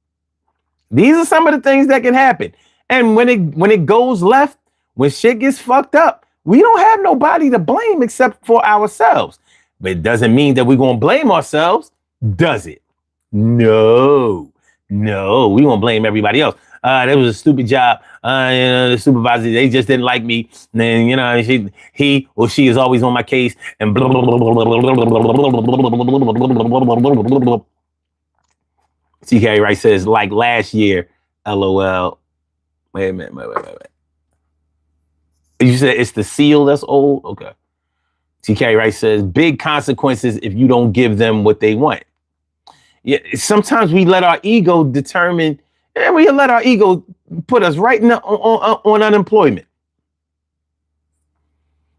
Speaker 1: These are some of the things that can happen. And when it goes left, when shit gets fucked up, we don't have nobody to blame except for ourselves. But it doesn't mean that we're gonna blame ourselves, does it? No, we won't blame everybody else. That was a stupid job. The supervisor, they just didn't like me. And then, he or she is always on my case. And blah, blah, blah, blah, blah, blah, blah, blah. TK Wright says, like last year, LOL. Wait a minute. You said it's the seal that's old? Okay. TK Wright says, big consequences if you don't give them what they want. Yeah, sometimes we let our ego determine, and we let our ego put us right now on unemployment.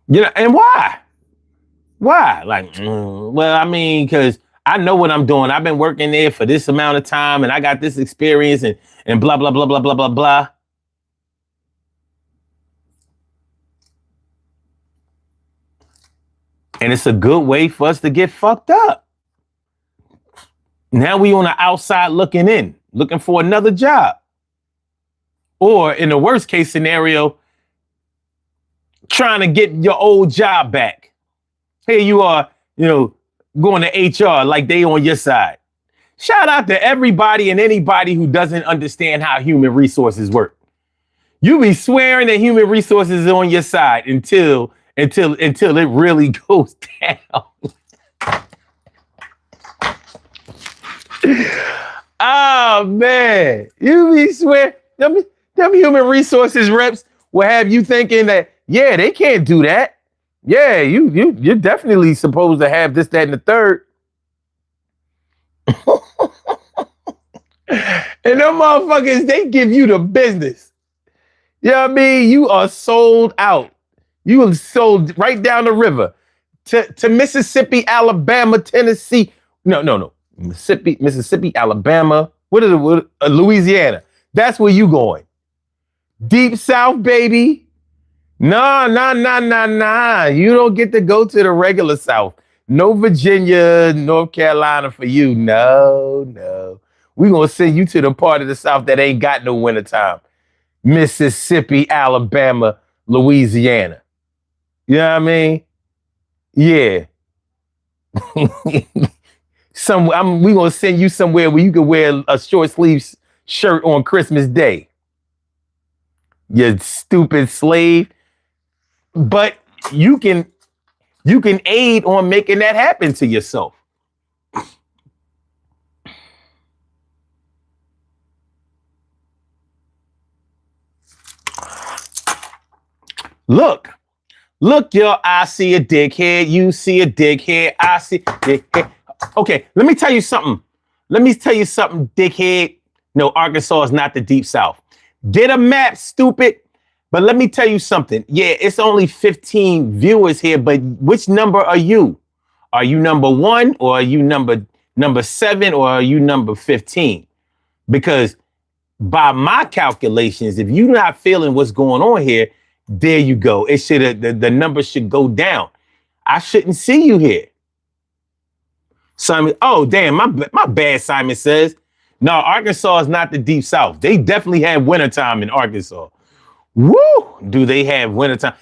Speaker 1: And why? Why? Like, well, I mean, because I know what I'm doing. I've been working there for this amount of time, and I got this experience, and blah, blah, blah, blah, blah, blah, blah. And it's a good way for us to get fucked up. Now we on the outside looking in, looking for another job. Or in the worst case scenario, trying to get your old job back. Here you are, going to HR like they on your side. Shout out to everybody and anybody who doesn't understand how human resources work. You be swearing that human resources is on your side until it really goes down. Oh man, you be swear them human resources reps will have you thinking that they can't do that. Yeah, you're definitely supposed to have this, that, and the third. And them motherfuckers, they give you the business. You know what I mean? You are sold out. You are sold right down the river to Mississippi, Alabama, Tennessee. No. Mississippi, Alabama. What is it? Louisiana. That's where you going. Deep South, baby. Nah. You don't get to go to the regular South. No Virginia, North Carolina for you. No. We're going to send you to the part of the South that ain't got no wintertime. Mississippi, Alabama, Louisiana. You know what I mean? Yeah. We're going to send you somewhere where you can wear a short sleeve shirt on Christmas Day. You stupid slave. But you can aid on making that happen to yourself. Look, I see a dickhead. You see a dickhead. I see a dickhead. Okay, let me tell you something, dickhead. No, Arkansas is not the Deep South. Get a map, stupid. But let me tell you something. Yeah, it's only 15 viewers here, but which number are you? Are you number 1 or are you number 7 or are you number 15? Because by my calculations, if you're not feeling what's going on here, there you go. It should the number should go down. I shouldn't see you here. Simon, oh damn, my bad, Simon says. No, Arkansas is not the Deep South. They definitely have wintertime in Arkansas. Woo! Do they have wintertime?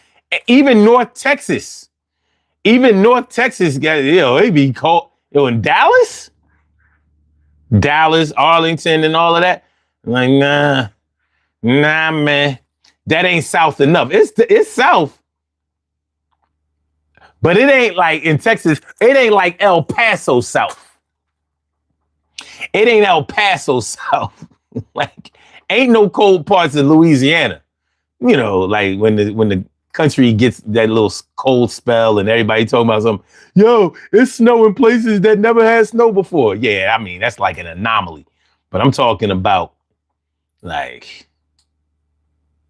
Speaker 1: Even North Texas. Got, they be cold. In Dallas, Arlington, and all of that. Like, nah, man. That ain't South enough. It's South. But it ain't like in Texas, it ain't like El Paso South. It ain't El Paso South. Like, ain't no cold parts of Louisiana. Like when the country gets that little cold spell and everybody talking about something, yo, it's snow in places that never had snow before. Yeah, I mean, that's like an anomaly. But I'm talking about like,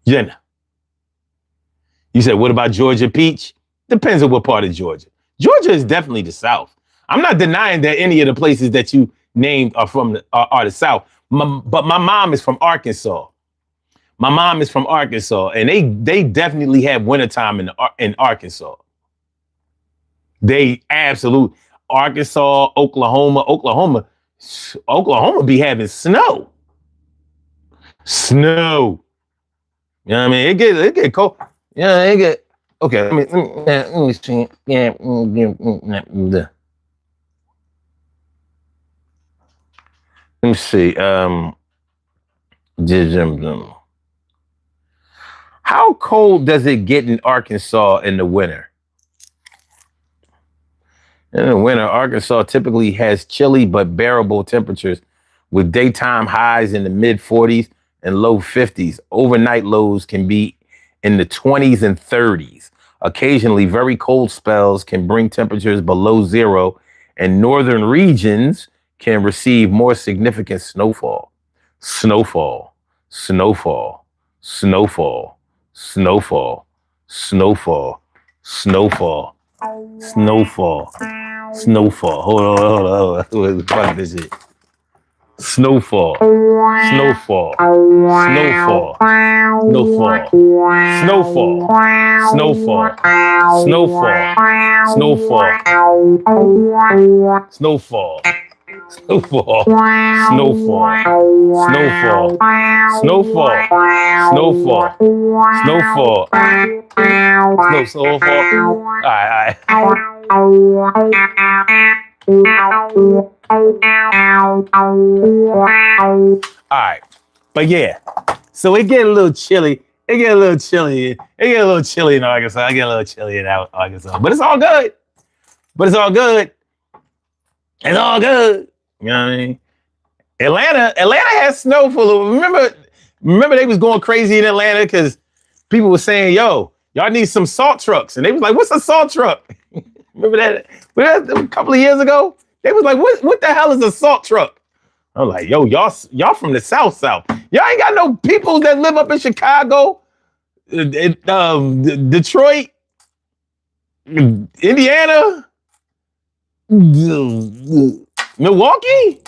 Speaker 1: You said, what about Georgia Peach? Depends on what part of Georgia. Georgia is definitely the South. I'm not denying that any of the places that you named are the South. But my mom is from Arkansas. My mom is from Arkansas, and they definitely have wintertime in Arkansas. They absolutely Arkansas, Oklahoma be having snow. Snow. You know what I mean? It get cold. Yeah, it get okay. Let me see. Yeah. Let me see. How cold does it get in Arkansas in the winter? In the winter, Arkansas typically has chilly but bearable temperatures with daytime highs in the mid 40s and low 50s. Overnight lows can be in the 20s and 30s. Occasionally, very cold spells can bring temperatures below zero, and northern regions can receive more significant snowfall. Snowfall, snowfall, snowfall, snowfall, snowfall, snowfall, snowfall, snowfall. Hold on. Fuck this shit. Snowfall, snowfall, snowfall, snowfall, snowfall, snowfall, snowfall, snowfall, snowfall, snowfall, snowfall, snowfall, snowfall, snowfall, snowfall, snowfall. All right. All right. But yeah, so it get a little chilly. It get a little chilly. It get a little chilly in Arkansas. I get a little chilly in Arkansas. But it's all good. But it's all good. It's all good. You know what I mean? Atlanta has snow full of. Remember they was going crazy in Atlanta because people were saying, yo, y'all need some salt trucks. And they was like, what's a salt truck? Remember that a couple of years ago? They was like, what the hell is a salt truck? I'm like, yo, y'all from the South. Y'all ain't got no people that live up in Chicago, Detroit, Indiana, Milwaukee.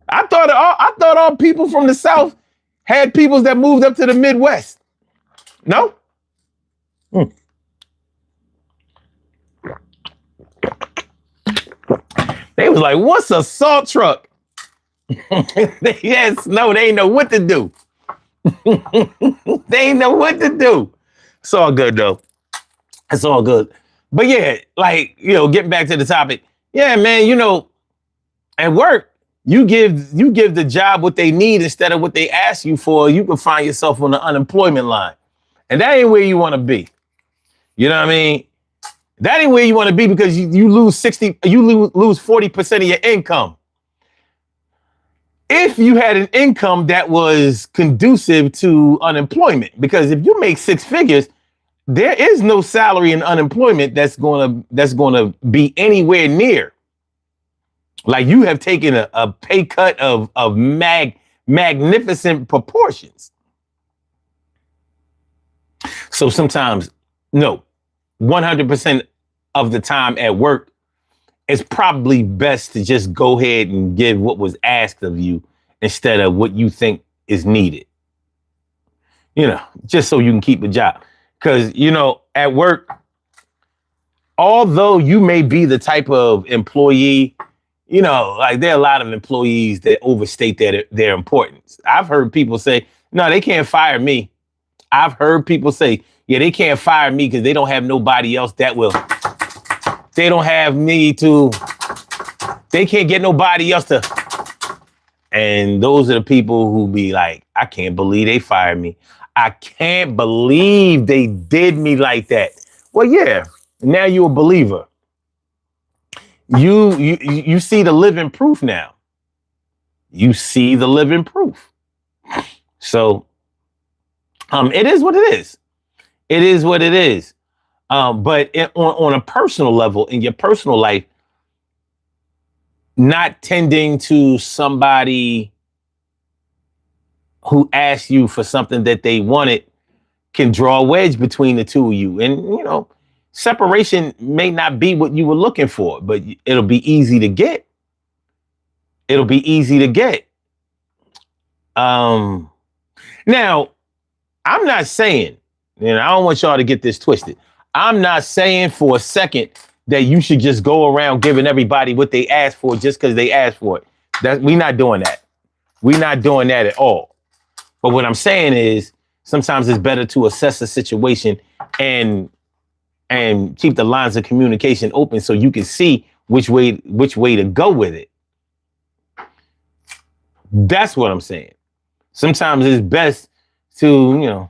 Speaker 1: I thought all people from the South had people that moved up to the Midwest. No? They was like, what's a salt truck? They had snow. They ain't know what to do. They ain't know what to do. It's all good, though. It's all good. But yeah, like, getting back to the topic. Yeah, man, at work, you give the job what they need instead of what they ask you for. You can find yourself on the unemployment line. And that ain't where you want to be. You know what I mean? That ain't where you want to be because you lose 40% of your income. If you had an income that was conducive to unemployment, because if you make six figures, there is no salary in unemployment that's gonna be anywhere near. Like you have taken a pay cut of magnificent proportions. So sometimes, no, 100% of the time at work, it's probably best to just go ahead and give what was asked of you instead of what you think is needed. Just so you can keep a job. Because, at work, although you may be the type of employee, like there are a lot of employees that overstate their importance. I've heard people say, no, they can't fire me. I've heard people say, yeah, they can't fire me because they don't have nobody else that will. They don't have me to. They can't get nobody else to. And those are the people who be like, I can't believe they fired me. I can't believe they did me like that. Well, yeah, now you're a believer. You see the living proof now. You see the living proof. So, it is what it is. It is what it is. But on a personal level, in your personal life, not tending to somebody who asked you for something that they wanted can draw a wedge between the two of you. And, separation may not be what you were looking for, but it'll be easy to get. It'll be easy to get. Now, I'm not saying, and I don't want y'all to get this twisted. I'm not saying for a second that you should just go around giving everybody what they asked for just because they asked for it. We're not doing that. We're not doing that at all. But what I'm saying is sometimes it's better to assess the situation and keep the lines of communication open so you can see which way to go with it. That's what I'm saying. Sometimes it's best to,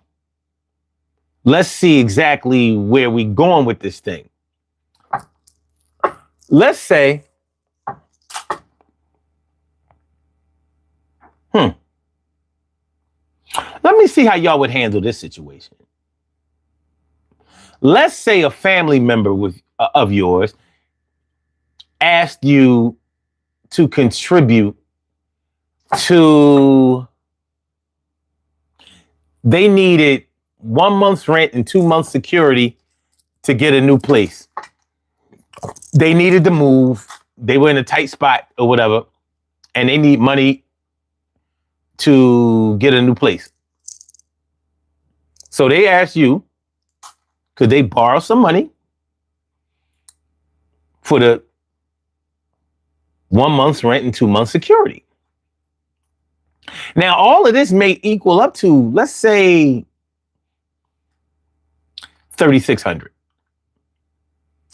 Speaker 1: let's see exactly where we're going with this thing. Let's say, let me see how y'all would handle this situation. Let's say a family member of yours asked you to contribute to, they needed 1 month's rent and 2 months security to get a new place. They needed to move. They were in a tight spot or whatever, and they need money to get a new place. So they asked you, could they borrow some money for the 1 month's rent and 2 months security? Now, all of this may equal up to, let's say, $3,600.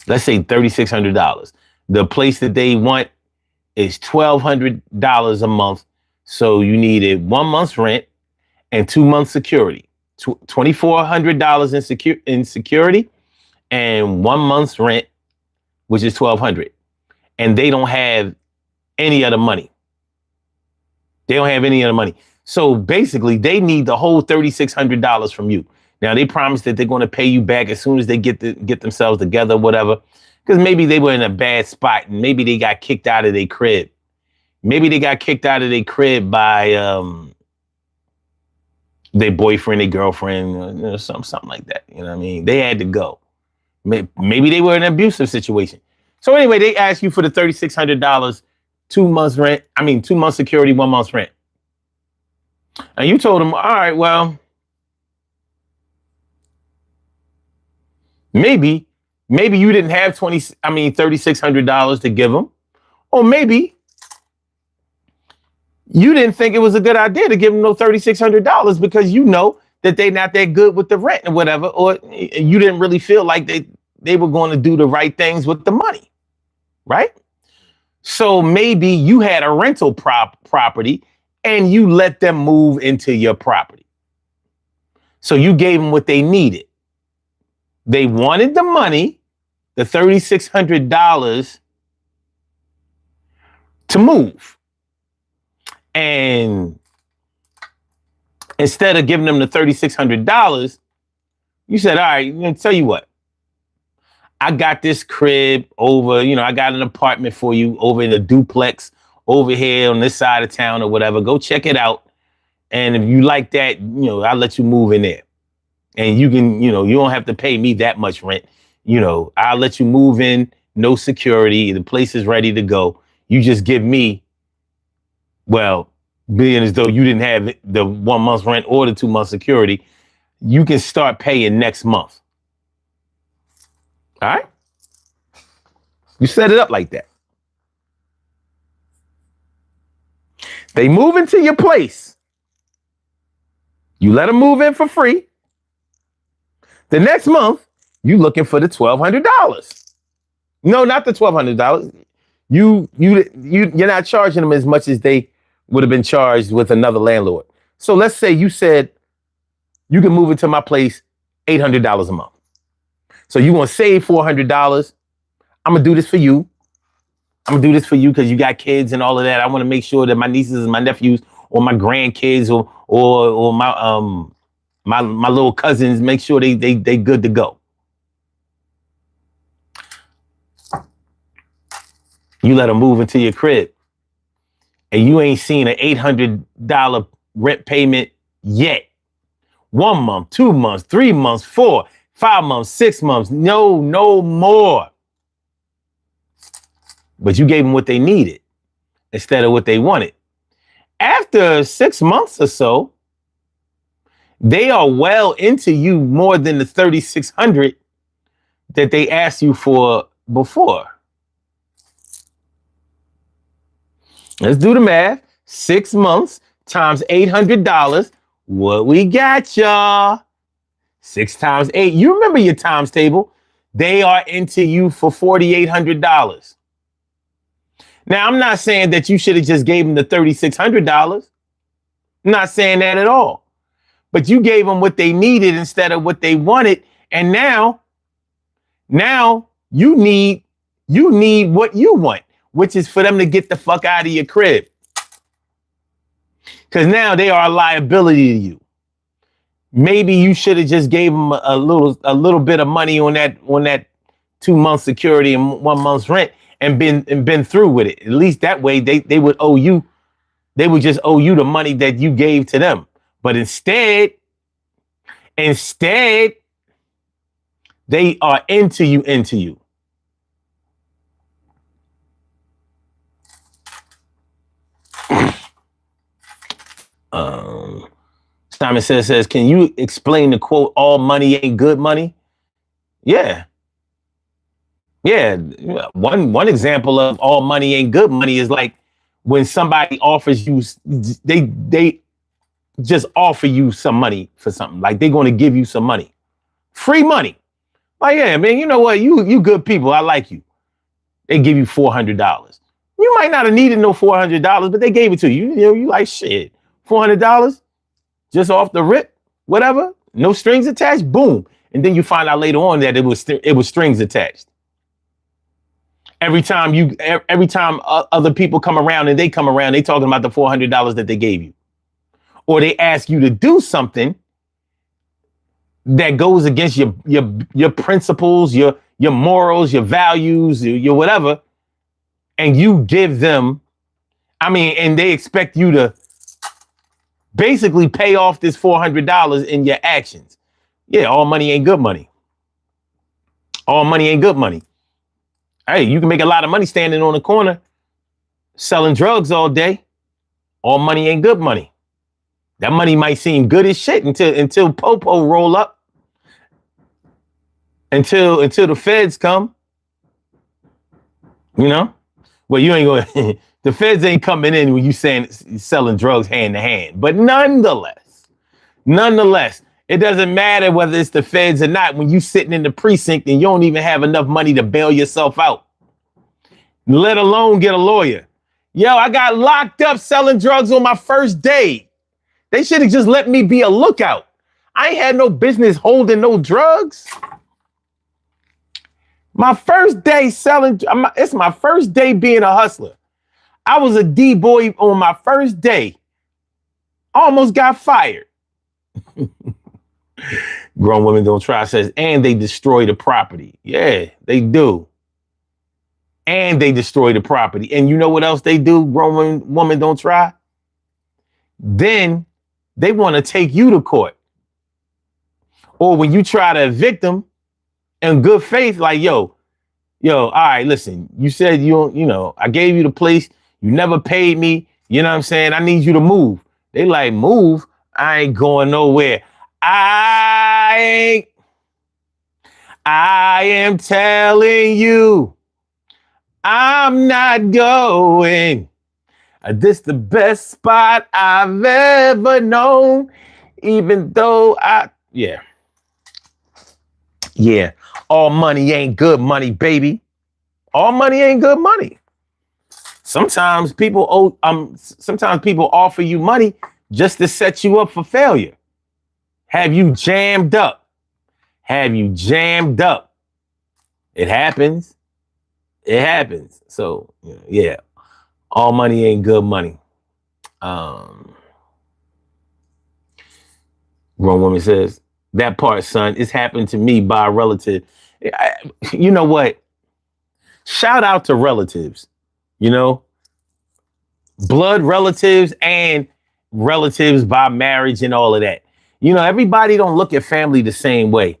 Speaker 1: Let's say $3,600. The place that they want is $1,200 a month. So you needed 1 month's rent and 2 months security. $2,400 in security and 1 month's rent, which is $1,200. And they don't have any other money. They don't have any other money. So basically, they need the whole $3,600 from you. Now, they promise that they're going to pay you back as soon as they get themselves together, whatever. Because maybe they were in a bad spot and maybe they got kicked out of their crib. Maybe they got kicked out of their crib by their boyfriend, their girlfriend, something like that. You know what I mean? They had to go. Maybe they were in an abusive situation. So anyway, they asked you for the $3,600, 2 months rent. 2 months security, 1 month's rent. And you told them, all right, well, maybe you didn't have $3,600 to give them, or maybe you didn't think it was a good idea to give them no $3,600 because you know that they're not that good with the rent or whatever, or you didn't really feel like they were going to do the right things with the money, right? So maybe you had a rental property and you let them move into your property. So you gave them what they needed. They wanted the money, the $3,600 to move. And instead of giving them the $3,600, you said, all right, I'm going to tell you what. I got this crib over, I got an apartment for you over in a duplex over here on this side of town or whatever. Go check it out. And if you like that, I'll let you move in there. And you can, you don't have to pay me that much rent. I'll let you move in, no security. The place is ready to go. You just give me, well, being as though you didn't have the 1 month's rent or the 2 months security, you can start paying next month. All right? You set it up like that. They move into your place. You let them move in for free. The next month, you looking for the $1,200. No, not the $1,200. You're not charging them as much as they would have been charged with another landlord. So let's say you said you can move into my place $800 a month. So you want to save $400. I'm going to do this for you. I'm going to do this for you because you got kids and all of that. I want to make sure that my nieces and my nephews or my grandkids or my little cousins, make sure they good to go. You let them move into your crib and you ain't seen an $800 rent payment yet. 1 month, 2 months, 3 months, 4. 5 months, 6 months. No more. But you gave them what they needed instead of what they wanted. After 6 months or so, they are well into you more than the 3,600 that they asked you for before. Let's do the math. 6 months times $800. What we got, y'all? 6 times 8. You remember your times table. They are into you for $4,800. Now, I'm not saying that you should have just gave them the $3,600. I'm not saying that at all. But you gave them what they needed instead of what they wanted. And now you need what you want, which is for them to get the fuck out of your crib. Because now they are a liability to you. Maybe you should have just gave them a little bit of money on that 2 months security and 1 month's rent and been through with it. At least that way they would owe you. They would just owe you the money that you gave to them. But instead, they are into you. Simon says, can you explain the quote, all money ain't good money? Yeah. One example of all money ain't good money is like when somebody offers you, they just offer you some money for something. Like they're going to give you some money. Free money. Like, yeah, man, you know what? You good people. I like you. They give you $400. You might not have needed no $400, but they gave it to you. You know, you like, shit, $400 just off the rip, whatever. No strings attached. Boom. And then you find out later on that it was strings attached. Every time other people come around and they talking about the $400 that they gave you. Or they ask you to do something that goes against your principles, your morals, your values, your whatever, and you give them, and they expect you to basically pay off this $400 in your actions. Yeah, all money ain't good money. All money ain't good money. Hey, you can make a lot of money standing on the corner selling drugs all day. All money ain't good money. That money might seem good as shit until Popo roll up. Until the feds come. You know? Well, you ain't going the feds ain't coming in when you selling drugs hand to hand. But nonetheless, it doesn't matter whether it's the feds or not when you sitting in the precinct and you don't even have enough money to bail yourself out, let alone get a lawyer. Yo, I got locked up selling drugs on my first day. They should have just let me be a lookout. I ain't had no business holding no drugs. My first day it's my first day being a hustler. I was a D-boy on my first day. Almost got fired. Grown Women Don't Try says, and they destroy the property. Yeah, they do. And they destroy the property. And you know what else they do, Grown Women Don't Try? Then they want to take you to court. Or when you try to evict them in good faith, like, yo, all right, listen, you said I gave you the place. You never paid me. You know what I'm saying? I need you to move. They like, move? I ain't going nowhere. I am telling you, I'm not going. This the best spot I've ever known, even though yeah. All money ain't good money, baby. All money ain't good money. Sometimes people offer you money just to set you up for failure. Have you jammed up? It happens. So, yeah. All money ain't good money. Grown Woman says, that part, son, it's happened to me by a relative. You know what? Shout out to relatives, blood relatives and relatives by marriage and all of that. Everybody don't look at family the same way.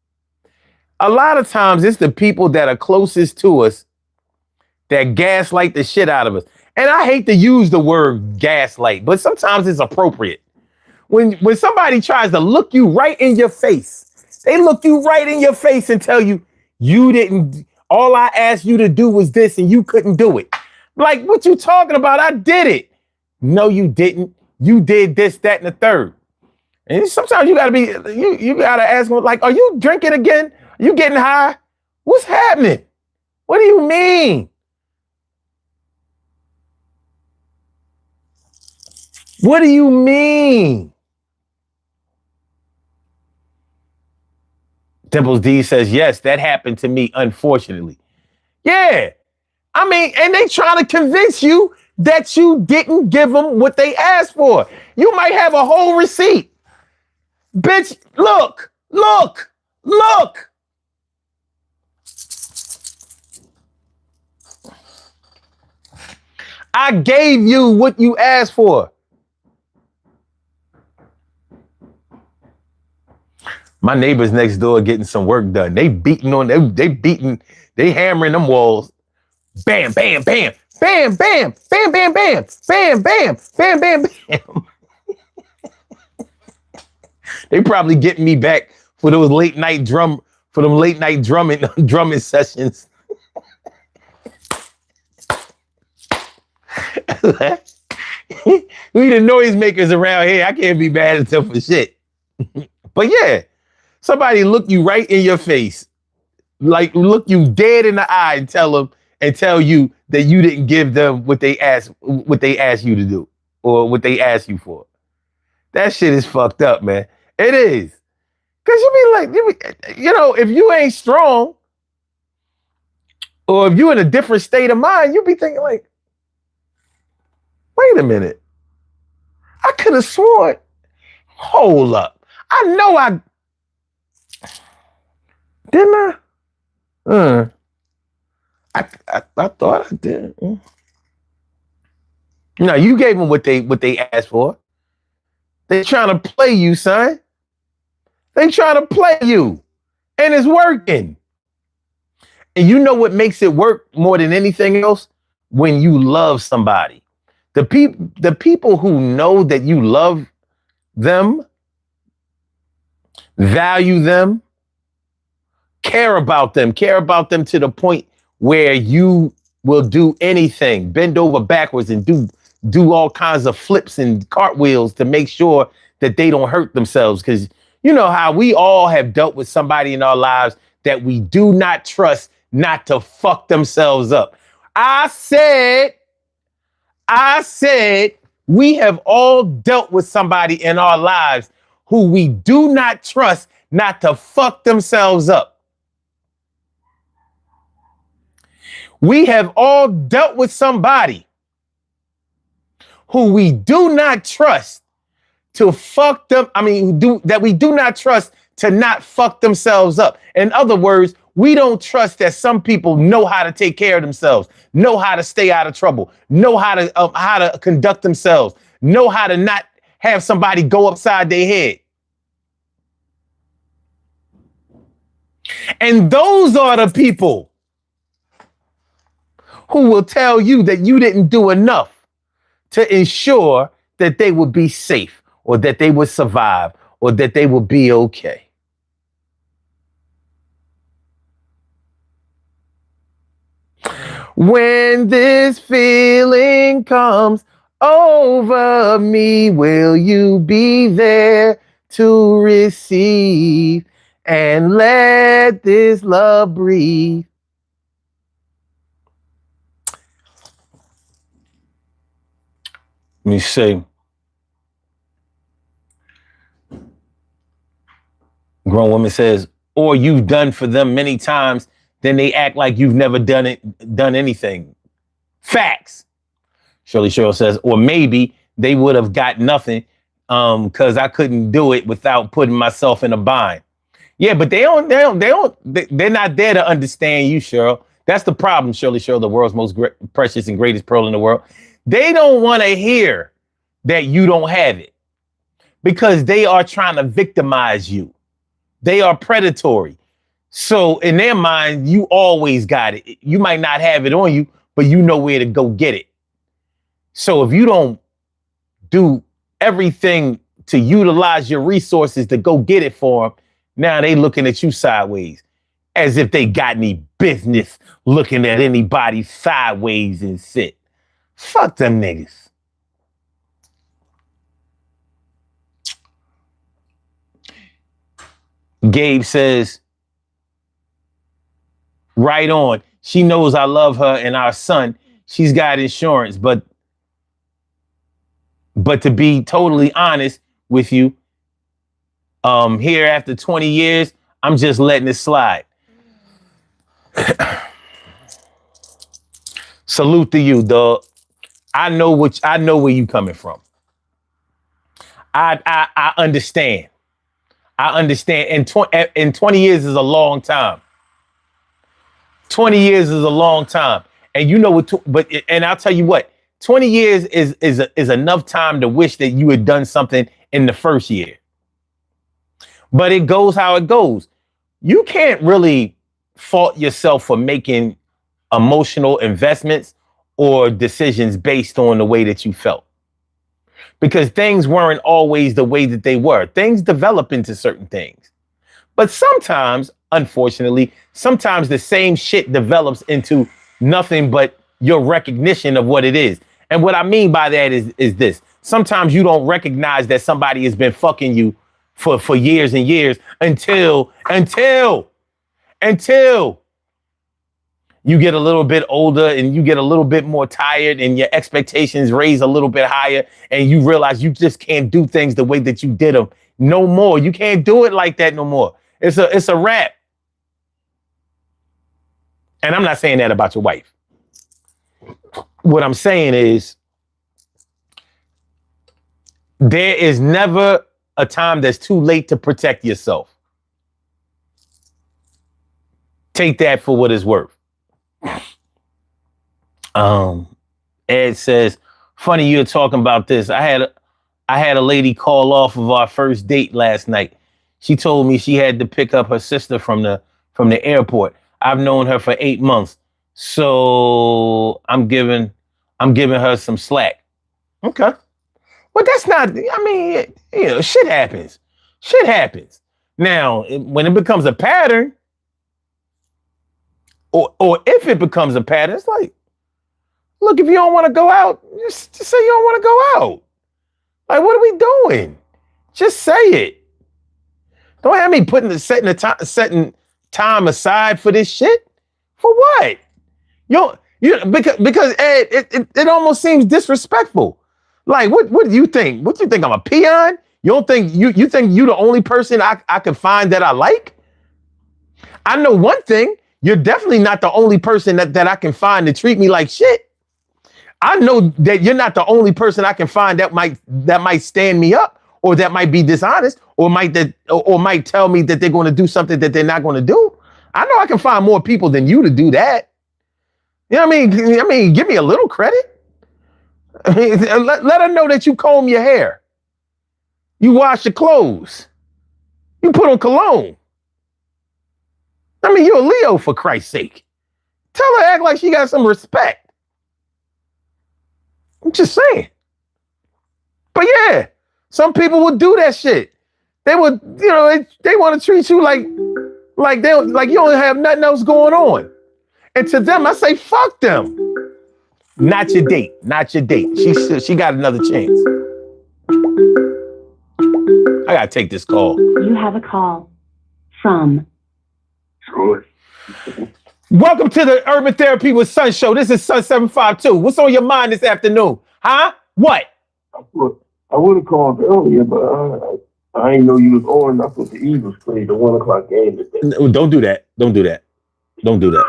Speaker 1: A lot of times it's the people that are closest to us that gaslight the shit out of us. And I hate to use the word gaslight, but sometimes it's appropriate. When somebody tries to look you right in your face, they look you right in your face and tell you, you didn't, all I asked you to do was this and you couldn't do it. Like, what you talking about? I did it. No, you didn't. You did this, that, and the third. And sometimes you gotta be, you gotta ask them, like, are you drinking again? Are you getting high? What's happening? What do you mean? What do you mean? Dimples D says, yes, that happened to me, unfortunately. Yeah. I mean, and they trying to convince you that you didn't give them what they asked for. You might have a whole receipt. Bitch, look. I gave you what you asked for. My neighbors next door getting some work done. They hammering them walls. Bam, bam, bam, bam, bam, bam, bam, bam, bam, bam, bam, bam, bam. They probably getting me back for those late night drumming sessions. We the noisemakers around here. I can't be mad at them for shit. But yeah. Somebody look you right in your face, like look you dead in the eye and tell you that you didn't give them what they asked you to do or what they asked you for. That shit is fucked up, man. It is. Cause if you ain't strong or if you're in a different state of mind, you be thinking like, wait a minute. I could have sworn, hold up. I know didn't I? I thought I did. No, you gave them what they asked for. They trying to play you, son. They trying to play you, and it's working. And you know what makes it work more than anything else? When you love somebody, the people who know that you love them, value them, care about them to the point where you will do anything, bend over backwards and do all kinds of flips and cartwheels to make sure that they don't hurt themselves. Because you know how we all have dealt with somebody in our lives that we do not trust not to fuck themselves up. I said we have all dealt with somebody in our lives who we do not trust not to fuck themselves up. We have all dealt with somebody who we do not trust to fuck them. I mean, we do not trust to not fuck themselves up. In other words, we don't trust that some people know how to take care of themselves, know how to stay out of trouble, know how to conduct themselves, know how to not have somebody go upside their head. And those are the people who will tell you that you didn't do enough to ensure that they would be safe or that they would survive or that they would be okay. When this feeling comes over me, will you be there to receive and let this love breathe? Let me see. Grown woman says, or you've done for them many times, then they act like you've never done anything. Facts. Shirley Cheryl says, or maybe they would have got nothing because I couldn't do it without putting myself in a bind. Yeah, but they're not there to understand you, Cheryl. That's the problem, Shirley Cheryl, the world's most precious and greatest pearl in the world. They don't want to hear that you don't have it because they are trying to victimize you. They are predatory. So in their mind, you always got it. You might not have it on you, but you know where to go get it. So if you don't do everything to utilize your resources to go get it for them, now they looking at you sideways as if they got any business looking at anybody sideways and shit. Fuck them niggas. Gabe says, right on. She knows I love her and our son. She's got insurance, but to be totally honest with you, here after 20 years, I'm just letting it slide. Salute to you, dog. I know where you coming from. I understand. I understand. And 20 years is a long time. 20 years is a long time. And you know what, and I'll tell you what, 20 years is enough time to wish that you had done something in the first year. But it goes how it goes. You can't really fault yourself for making emotional investments or decisions based on the way that you felt. Because things weren't always the way that they were. Things develop into certain things. But sometimes, unfortunately, sometimes the same shit develops into nothing but your recognition of what it is. And what I mean by that is this. Sometimes you don't recognize that somebody has been fucking you for years and years until you get a little bit older and you get a little bit more tired and your expectations raise a little bit higher and you realize you just can't do things the way that you did them no more. You can't do it like that no more. It's a wrap. And I'm not saying that about your wife. What I'm saying is there is never a time that's too late to protect yourself. Take that for what it's worth. Ed says, funny you're talking about this. I had a lady call off of our first date last night. She told me she had to pick up her sister from the airport. I've known her for 8 months. So I'm giving her some slack. Okay. But that's not, I mean, you know, shit happens. Shit happens. Now, when it becomes a pattern, or if it becomes a pattern, it's like, look, if you don't want to go out, just say you don't want to go out. Like, what are we doing? Just say it. Don't have me setting time aside for this shit. For what? Because Ed, it almost seems disrespectful. Like, what do you think? What do you think? I'm a peon? You don't think you think you the only person I can find that I like? I know one thing. You're definitely not the only person that I can find to treat me like shit. I know that you're not the only person I can find that might stand me up, or that might be dishonest, or might tell me that they're going to do something that they're not going to do. I know I can find more people than you to do that. You know what I mean, give me a little credit. I mean, let her know that you comb your hair, you wash your clothes, you put on cologne. I mean, you're a Leo, for Christ's sake. Tell her, act like she got some respect. I'm just saying. But yeah, some people would do that shit. They would, you know, they want to treat you like you don't have nothing else going on. And to them, I say, fuck them. Not your date. Not your date. She got another chance. I gotta take this call.
Speaker 2: You have a call from
Speaker 3: Troy.
Speaker 1: Welcome to the Urban Therapy with Sun Show. This is Sun 752. What's on your mind this afternoon? Huh? What?
Speaker 3: I would have called earlier, but I didn't know you was on. I thought the Eagles played the 1 o'clock game today.
Speaker 1: No, don't do that. Don't do that. Don't do that.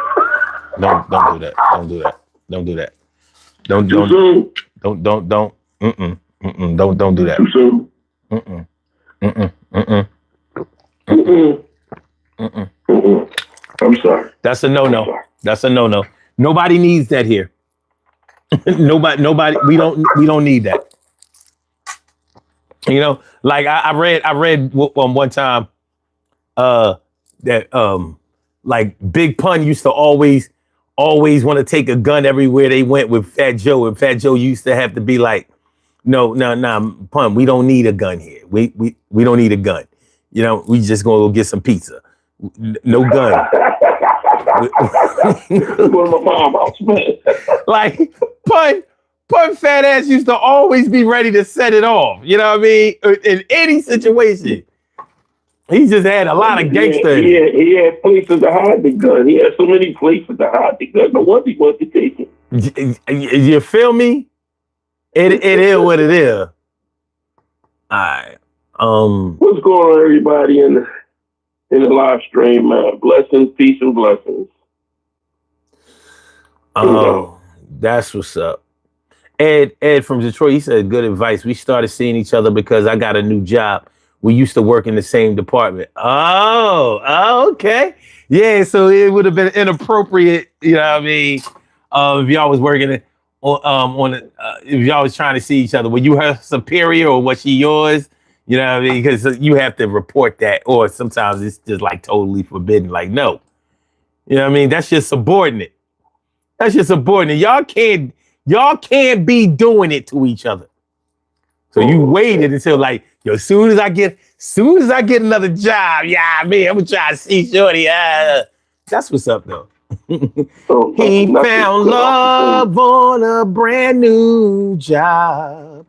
Speaker 1: Don't do that. Don't do that. Don't do that. Don't do that.
Speaker 3: Too soon. I'm sorry.
Speaker 1: That's a no-no. That's a no-no. Nobody needs that here. Nobody. We don't need that. You know, like I read one time that like Big Pun used to always want to take a gun everywhere they went with Fat Joe, and Fat Joe used to have to be like, no, Pun, we don't need a gun here. We don't need a gun. You know, we just gonna go get some pizza. No gun. Like Pun fat ass used to always be ready to set it off. You know what I mean? In any situation. He just had a lot of gangster.
Speaker 3: He had places to hide the gun. He had so many places to hide the gun. No wonder he wanted to take it.
Speaker 1: You feel me? It is what it is. All right.
Speaker 3: What's going on, everybody, in the live stream, man? Blessings, peace, and blessings.
Speaker 1: Oh, that's what's up. Ed from Detroit, he said, good advice. We started seeing each other because I got a new job. We used to work in the same department. Oh, okay. Yeah, so it would have been inappropriate, you know what I mean, if y'all was working if y'all was trying to see each other. Were you her superior or was she yours? You know what I mean? Because you have to report that, or sometimes it's just like totally forbidden. Like, no. You know what I mean? That's your subordinate. That's your subordinate. Y'all can't be doing it to each other. So you waited until like, yo, as soon as I get another job, yeah, man, I'm gonna try to see Shorty. That's what's up though. He found love on a brand new job.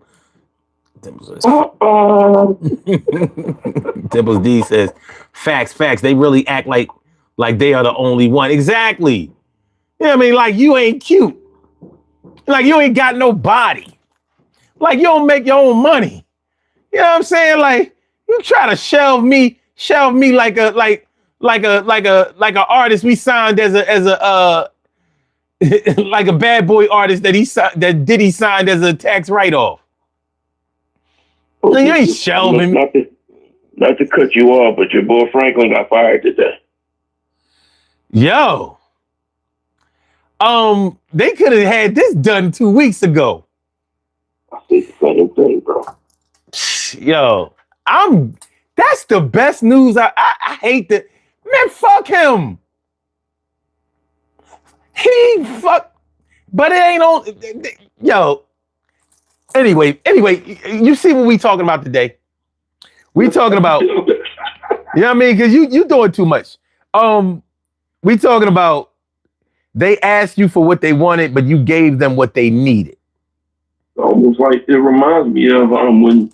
Speaker 1: Dimples D says, facts. They really act like they are the only one. Exactly. You know what I mean? Like you ain't cute. Like you ain't got no body. Like you don't make your own money. You know what I'm saying? Like you try to shelve me like a artist we signed as a like a bad boy artist that Diddy signed as a tax write-off. You ain't shelving me.
Speaker 3: Not to cut you off, but your boy Franklin got fired today.
Speaker 1: Yo. They could have had this done 2 weeks ago.
Speaker 3: I see the same thing, bro.
Speaker 1: Yo, that's the best news. I hate that. Man, fuck him. But it ain't on. Yo. Anyway, you see what we talking about today? We talking about, you know what I mean? Because you doing too much. We talking about they asked you for what they wanted, but you gave them what they needed.
Speaker 3: Almost like it reminds me of when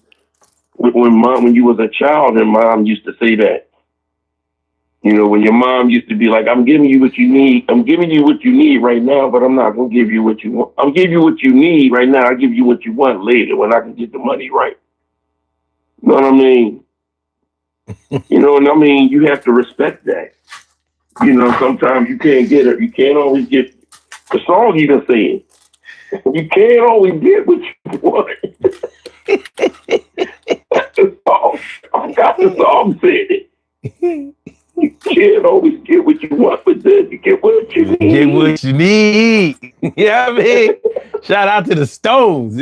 Speaker 3: you was a child and mom used to say that. You know, when your mom used to be like, I'm giving you what you need. I'm giving you what you need right now, but I'm not going to give you what you want. I'll give you what you need right now. I'll give you what you want later when I can get the money right. You know what I mean? You know what I mean? You have to respect that. You know, sometimes you can't get it. You can't always get the song even saying. You can't always get what you want. That's the song. I got the song saying it. You can't always get what you want, but then you get what you need.
Speaker 1: Get what you need. You know what I mean? Shout out to the Stones.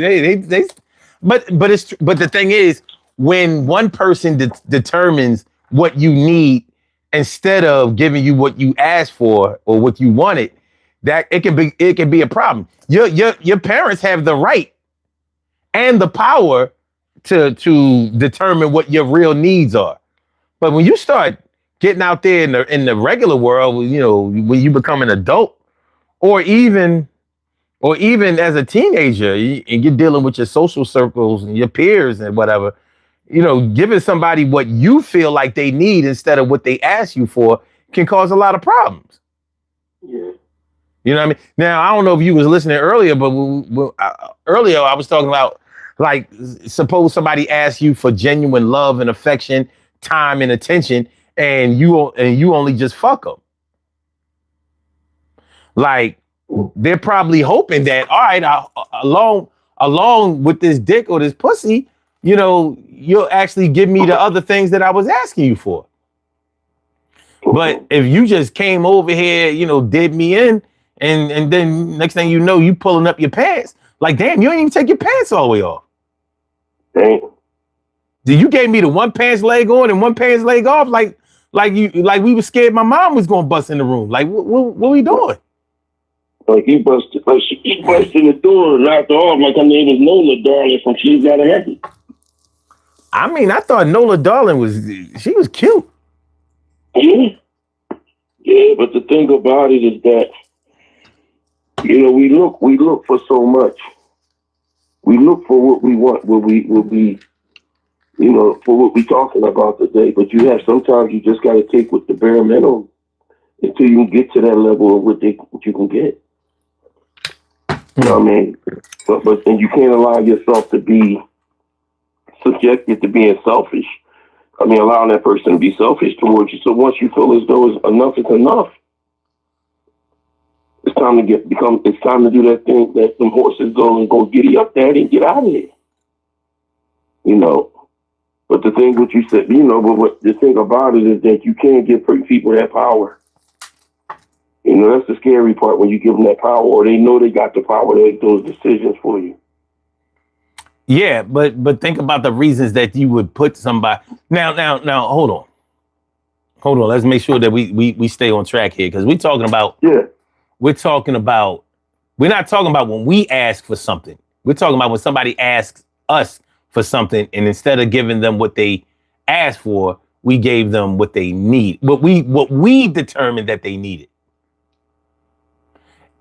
Speaker 1: But the thing is, when one person determines what you need instead of giving you what you asked for or what you wanted, that it can be a problem. Your parents have the right and the power to determine what your real needs are. But when you start getting out there in the regular world, you know, when you become an adult, or even as a teenager, and you're dealing with your social circles and your peers and whatever, you know, giving somebody what you feel like they need instead of what they ask you for can cause a lot of problems.
Speaker 3: Yeah.
Speaker 1: You know what I mean? Now, I don't know if you was listening earlier, but earlier I was talking about, like, suppose somebody asks you for genuine love and affection, time and attention, and you only just fuck them. Like, they're probably hoping that, all right, along with this dick or this pussy, you know, you'll actually give me the other things that I was asking you for. But if you just came over here, you know, did me in, and then next thing you know, you pulling up your pants, like, damn, you ain't even take your pants all the way off.
Speaker 3: Damn.
Speaker 1: You gave me the one pants leg on and one pants leg off, like like we were scared my mom was gonna bust in the room. Like, what we doing?
Speaker 3: Like he busted in the door and knocked her off like her name was Nola Darling from She's Gotta Happen.
Speaker 1: I mean, I thought Nola Darling was cute.
Speaker 3: Yeah. Yeah, but the thing about it is that, you know, we look for so much. We look for what we want, what we, you know, for what we're talking about today. But sometimes you just got to take with the bare minimum until you can get to that level of what you can get. You know what I mean? But then you can't allow yourself to be subjected to being selfish. I mean, allowing that person to be selfish towards you. So once you feel as though enough is enough, it's time to do that thing that some horses go giddy up there and get out of there. You know. But the thing what you said, you know, but what the thing about it is that you can't give people that power. You know, that's the scary part when you give them that power, or they know they got the power to make those decisions for you.
Speaker 1: Yeah, but think about the reasons that you would put somebody. Now, hold on. Let's make sure that we stay on track here, because we're not talking about when we ask for something. We're talking about when somebody asks us for something, and instead of giving them what they asked for, we gave them what they need, what we determined that they needed.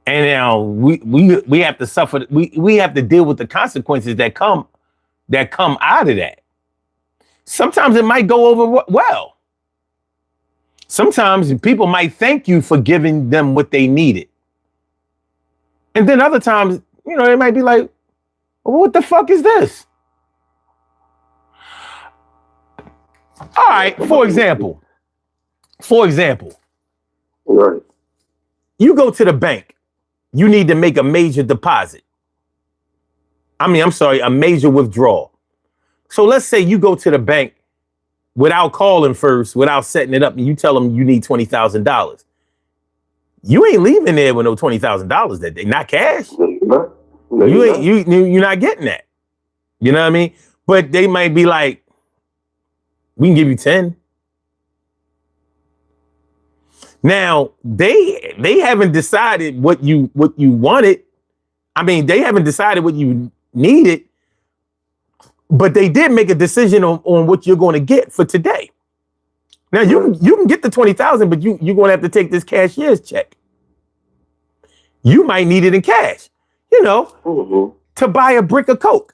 Speaker 1: And now we have to suffer. We have to deal with the consequences that come out of that. Sometimes it might go over well. Sometimes people might thank you for giving them what they needed. And then other times, you know, they might be like, well, what the fuck is this? All right, for example,
Speaker 3: Right.
Speaker 1: You go to the bank. You need to make a major deposit. A major withdrawal. So let's say you go to the bank without calling first, without setting it up, and you tell them you need $20,000. You ain't leaving there with no $20,000 that day, not cash.
Speaker 3: No,
Speaker 1: You're not getting that. You know what I mean? But they might be like, we can give you 10. Now they haven't decided what you wanted. I mean, they haven't decided what you needed, but they did make a decision on what you're going to get for today. Now you can get the 20,000, but you're going to have to take this cashier's check. You might need it in cash, you know, to buy a brick of Coke.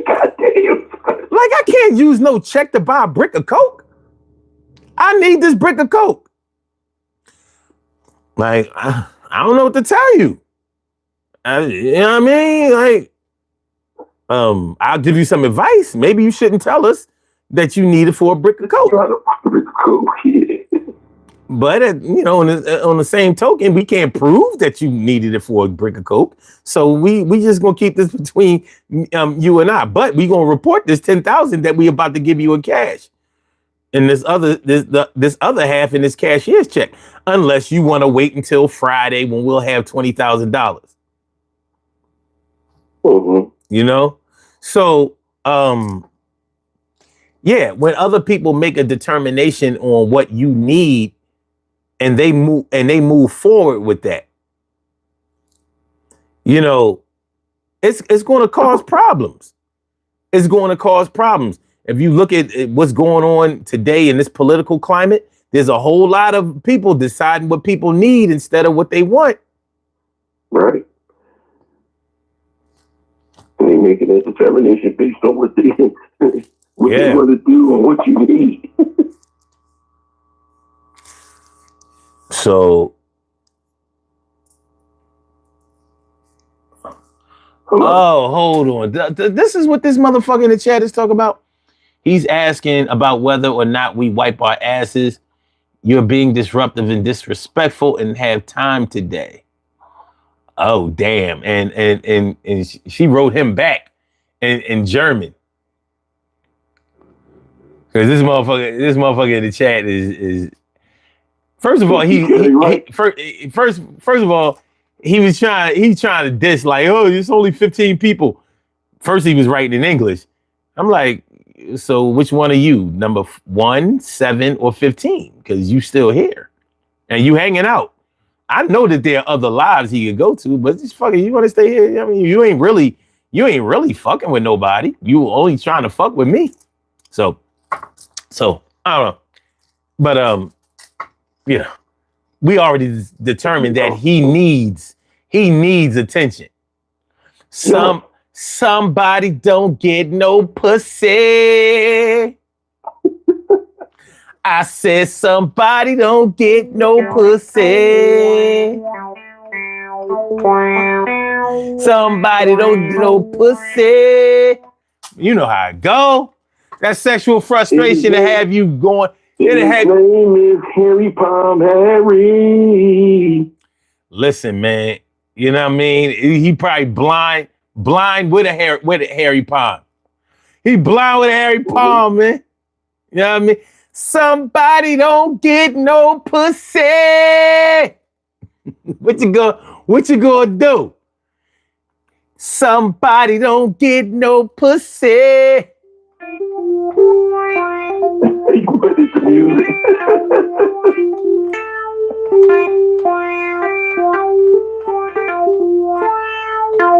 Speaker 3: God damn.
Speaker 1: Like, I can't use no check to buy a brick of Coke. I need this brick of Coke. Like, I don't know what to tell you. You know what I mean? Like, I'll give you some advice. Maybe you shouldn't tell us that you need it for a brick of Coke. But, you know, on the same token, we can't prove that you needed it for a brick of Coke. So we just going to keep this between you and I. But we going to report this 10,000 that we about to give you in cash. And this other half in this cashier's check. Unless you want to wait until Friday when we'll have $20,000. You know? So, yeah, when other people make a determination on what you need, and they move forward with that, you know, it's going to cause problems. It's going to cause problems. If you look at what's going on today in this political climate, there's a whole lot of people deciding what people need instead of what they want.
Speaker 3: Right. And they making a determination based on what they want to do and what you need.
Speaker 1: So, hold on. This is what this motherfucker in the chat is talking about. He's asking about whether or not we wipe our asses. You're being disruptive and disrespectful and have time today. Oh, damn. And she wrote him back in German. Because this motherfucker in the chat is first of all, first of all, he's trying to diss like, oh, it's only 15 people. First he was writing in English. I'm like, So which one are you? Number 1, 7, or 15? Because you still here and you hanging out. I know that there are other lives he could go to, but just fucking, you want to stay here? I mean, you ain't really fucking with nobody. You only trying to fuck with me. So I don't know. But you know, we already determined that he needs attention. Somebody don't get no pussy. I said somebody don't get no pussy. Somebody don't get no pussy. You know how it go. That sexual frustration to have you going.
Speaker 3: His name is Harry Palm Harry.
Speaker 1: Listen, man. You know what I mean? He probably blind with a Harry Palm. He blind with a Harry Palm, man. You know what I mean? Somebody don't get no pussy. What you gonna do? Somebody don't get no pussy.
Speaker 3: You put it to music.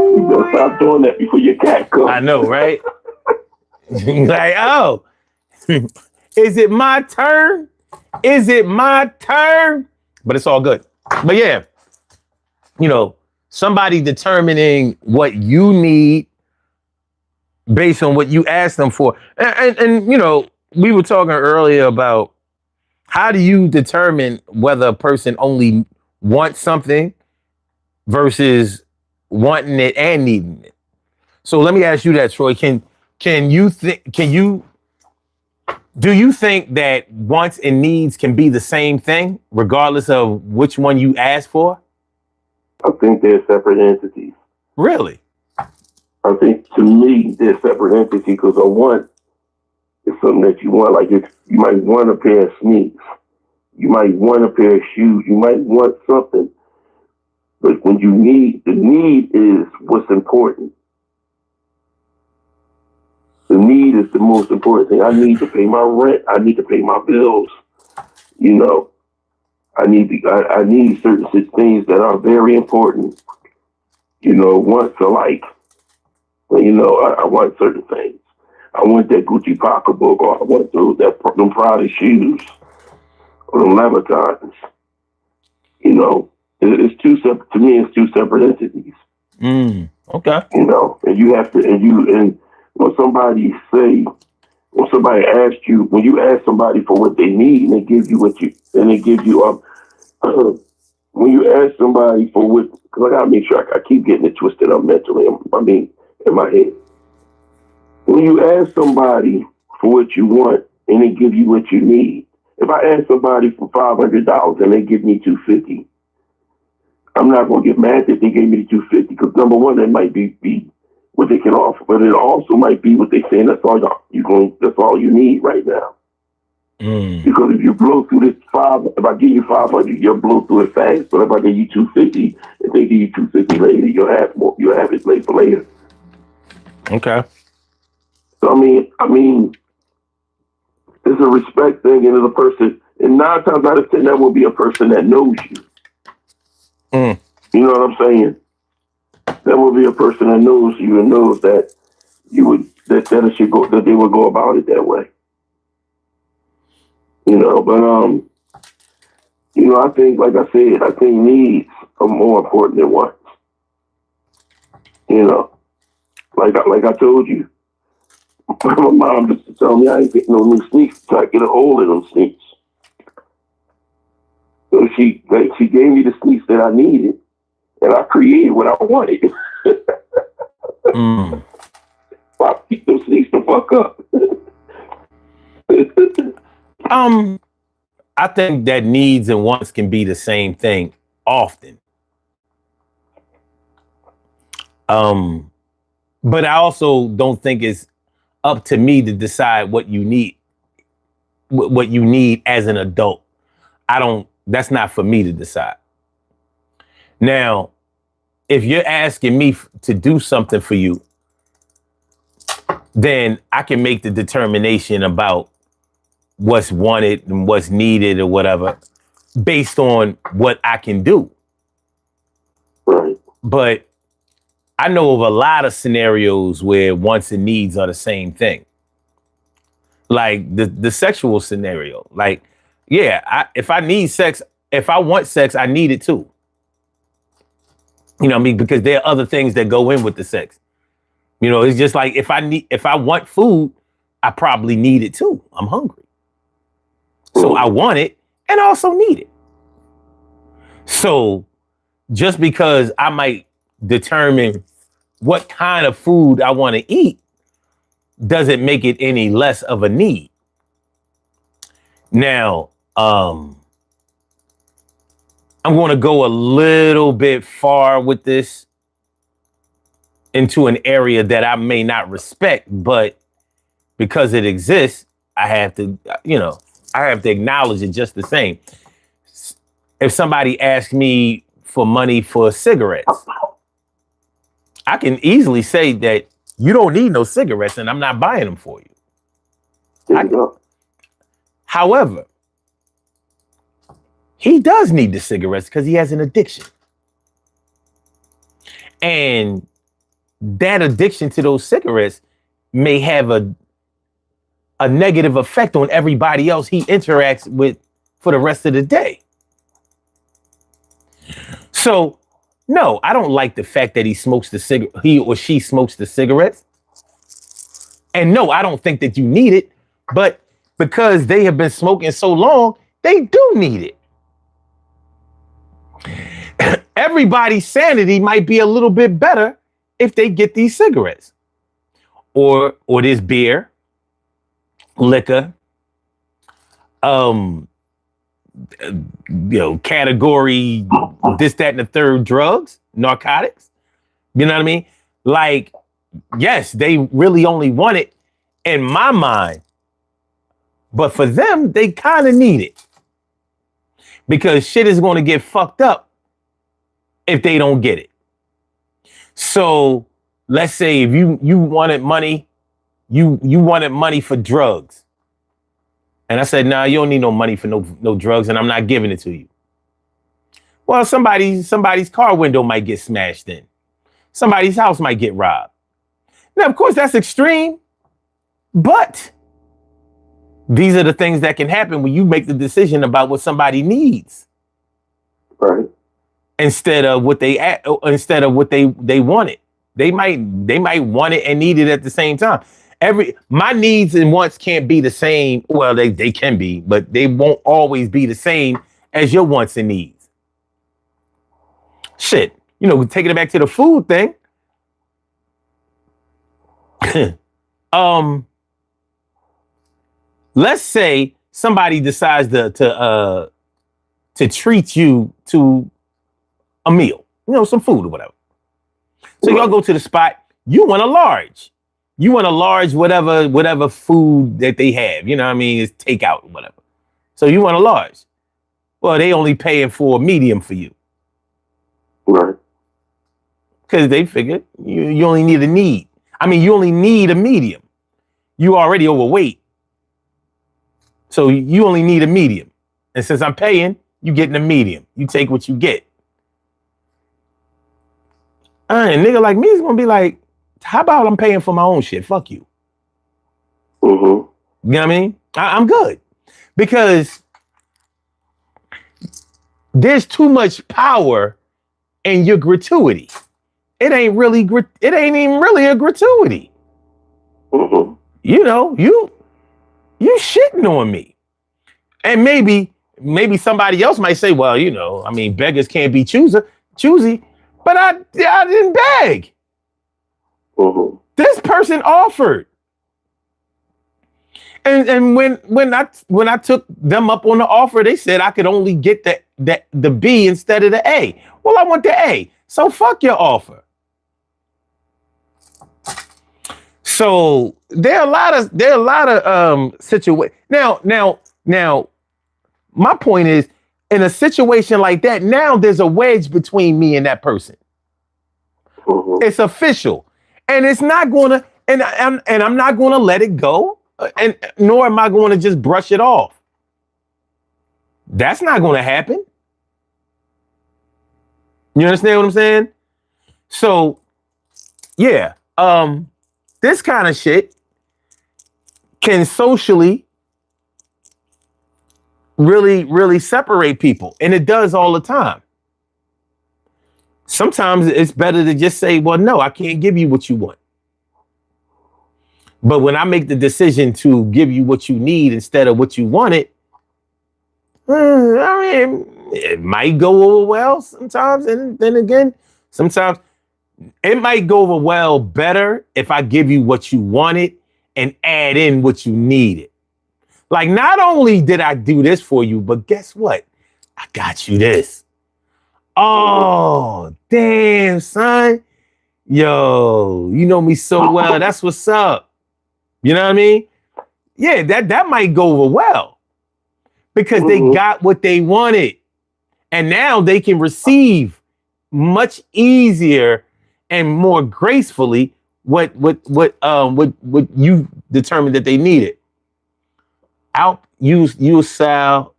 Speaker 3: You gotta stop doing that before your cat comes.
Speaker 1: I know, right? Like, oh, is it my turn? Is it my turn? But it's all good. But yeah, you know, somebody determining what you need based on what you ask them for. And you know, we were talking earlier about how do you determine whether a person only wants something versus wanting it and needing it. So let me ask you that, Troy. Do you think that wants and needs can be the same thing, regardless of which one you ask for?
Speaker 3: I think they're separate entities.
Speaker 1: Really?
Speaker 3: I think, to me, they're separate entities because a want is something that you want. Like, if you might want a pair of sneaks, you might want a pair of shoes, you might want something. But when you need, the need is what's important. The need is the most important thing. I need to pay my rent. I need to pay my bills. You know, I need certain things that are very important. You know, once a like, you know, I want certain things. I want that Gucci pocketbook, or I want them Prada shoes, or them Louboutins. You know, it's two separate. To me, it's two separate entities.
Speaker 1: Okay.
Speaker 3: You know, and you have to, and when somebody asks you, when you ask somebody for what they need, and they give you when you ask somebody for what, because I gotta make sure I keep getting it twisted up mentally. I mean, in my head. When you ask somebody for what you want and they give you what you need, if I ask somebody for $500 and they give me $250, I'm not gonna get mad that they gave me the $250, because number one, that might be what they can offer, but it also might be what they saying that's all you need right now. Because if you blow through this if I give you 500, you'll blow through it fast. But if I give you 250, if they give you 250 later, you'll have more. You'll have it late for later.
Speaker 1: Okay.
Speaker 3: So I mean, it's a respect thing, and it's a person. And 9 times out of 10, that will be a person that knows you. You know what I'm saying? That will be a person that knows you and knows that you would that it should go, that they would go about it that way. You know, but you know, I think, like I said, I think needs are more important than wants. You know, like I told you, my mom used to tell me I ain't getting no new sneakers until I get a hold of them sneakers. So she gave me the sneakers that I needed, and I created what I wanted. I picked those sneakers the fuck up.
Speaker 1: I think that needs and wants can be the same thing often. But I also don't think it's up to me to decide what you need as an adult. That's not for me to decide. Now, if you're asking me to do something for you, then I can make the determination about what's wanted and what's needed or whatever based on what I can do.
Speaker 3: Right.
Speaker 1: But I know of a lot of scenarios where wants and needs are the same thing. Like the sexual scenario. Like, yeah, if I need sex, if I want sex, I need it too. You know what I mean? Because there are other things that go in with the sex. You know, it's just like if I want food, I probably need it too. I'm hungry. So I want it and also need it. So just because I might determine what kind of food I want to eat doesn't make it any less of a need. Now, I'm going to go a little bit far with this into an area that I may not respect, but because it exists, I have to, I have to acknowledge it just the same. If somebody asks me for money for cigarettes, I can easily say that you don't need no cigarettes and I'm not buying them for you. However, he does need the cigarettes because he has an addiction. And that addiction to those cigarettes may have a negative effect on everybody else he interacts with for the rest of the day. So, no, I don't like the fact that he or she smokes the cigarettes. And no, I don't think that you need it, but because they have been smoking so long, they do need it. Everybody's sanity might be a little bit better if they get these cigarettes or this beer, liquor, category, this, that, and the third, drugs, narcotics. You know what I mean? Like, yes, they really only want it in my mind, but for them, they kind of need it because shit is going to get fucked up if they don't get it. So let's say if you wanted money, you wanted money for drugs. And I said, nah, you don't need no money for no drugs, and I'm not giving it to you. Well, somebody's car window might get smashed in. Somebody's house might get robbed. Now, of course, that's extreme, but these are the things that can happen when you make the decision about what somebody needs.
Speaker 3: Right.
Speaker 1: Instead of what they wanted. They might want it and need it at the same time. My needs and wants can't be the same. Well, they can be, but they won't always be the same as your wants and needs. Shit, taking it back to the food thing. Let's say somebody decides to treat you to a meal, some food or whatever. So y'all go to the spot. You want a large. You want a large, whatever food that they have. You know what I mean? It's takeout or whatever. So you want a large. Well, they only paying for a medium for you.
Speaker 3: Right.
Speaker 1: Because they figured you only need a need. I mean, you only need a medium. You already overweight. So you only need a medium. And since I'm paying, you getting a medium. You take what you get. And a nigga like me is going to be like, how about I'm paying for my own shit? Fuck you.
Speaker 3: Mm-hmm.
Speaker 1: You know what I mean? I'm good. Because there's too much power in your gratuity. It ain't even really a gratuity.
Speaker 3: Mm-hmm.
Speaker 1: You shitting on me. And maybe somebody else might say, well, beggars can't be choosy. But I didn't beg.
Speaker 3: Mm-hmm.
Speaker 1: This person offered. And when I took them up on the offer, they said I could only get the B instead of the A. Well, I want the A. So fuck your offer. So there are a lot of situations. Now, my point is, in a situation like that, now there's a wedge between me and that person.
Speaker 3: Mm-hmm.
Speaker 1: It's official. And it's not gonna, I'm not going to let it go, and nor am I going to just brush it off. That's not going to happen. You understand what I'm saying? So, yeah, this kind of shit can socially really, really separate people, and it does all the time. Sometimes it's better to just say, well, no, I can't give you what you want. But when I make the decision to give you what you need instead of what you wanted, I mean, it might go over well sometimes. And then again, sometimes it might go over well better if I give you what you wanted and add in what you needed. Like, not only did I do this for you, but guess what? I got you this. Oh, damn, son. Yo, you know me so well. That's what's up. You know what I mean? Yeah, that might go over well because they got what they wanted. And now they can receive much easier and more gracefully what you determined that they needed. Yuzu,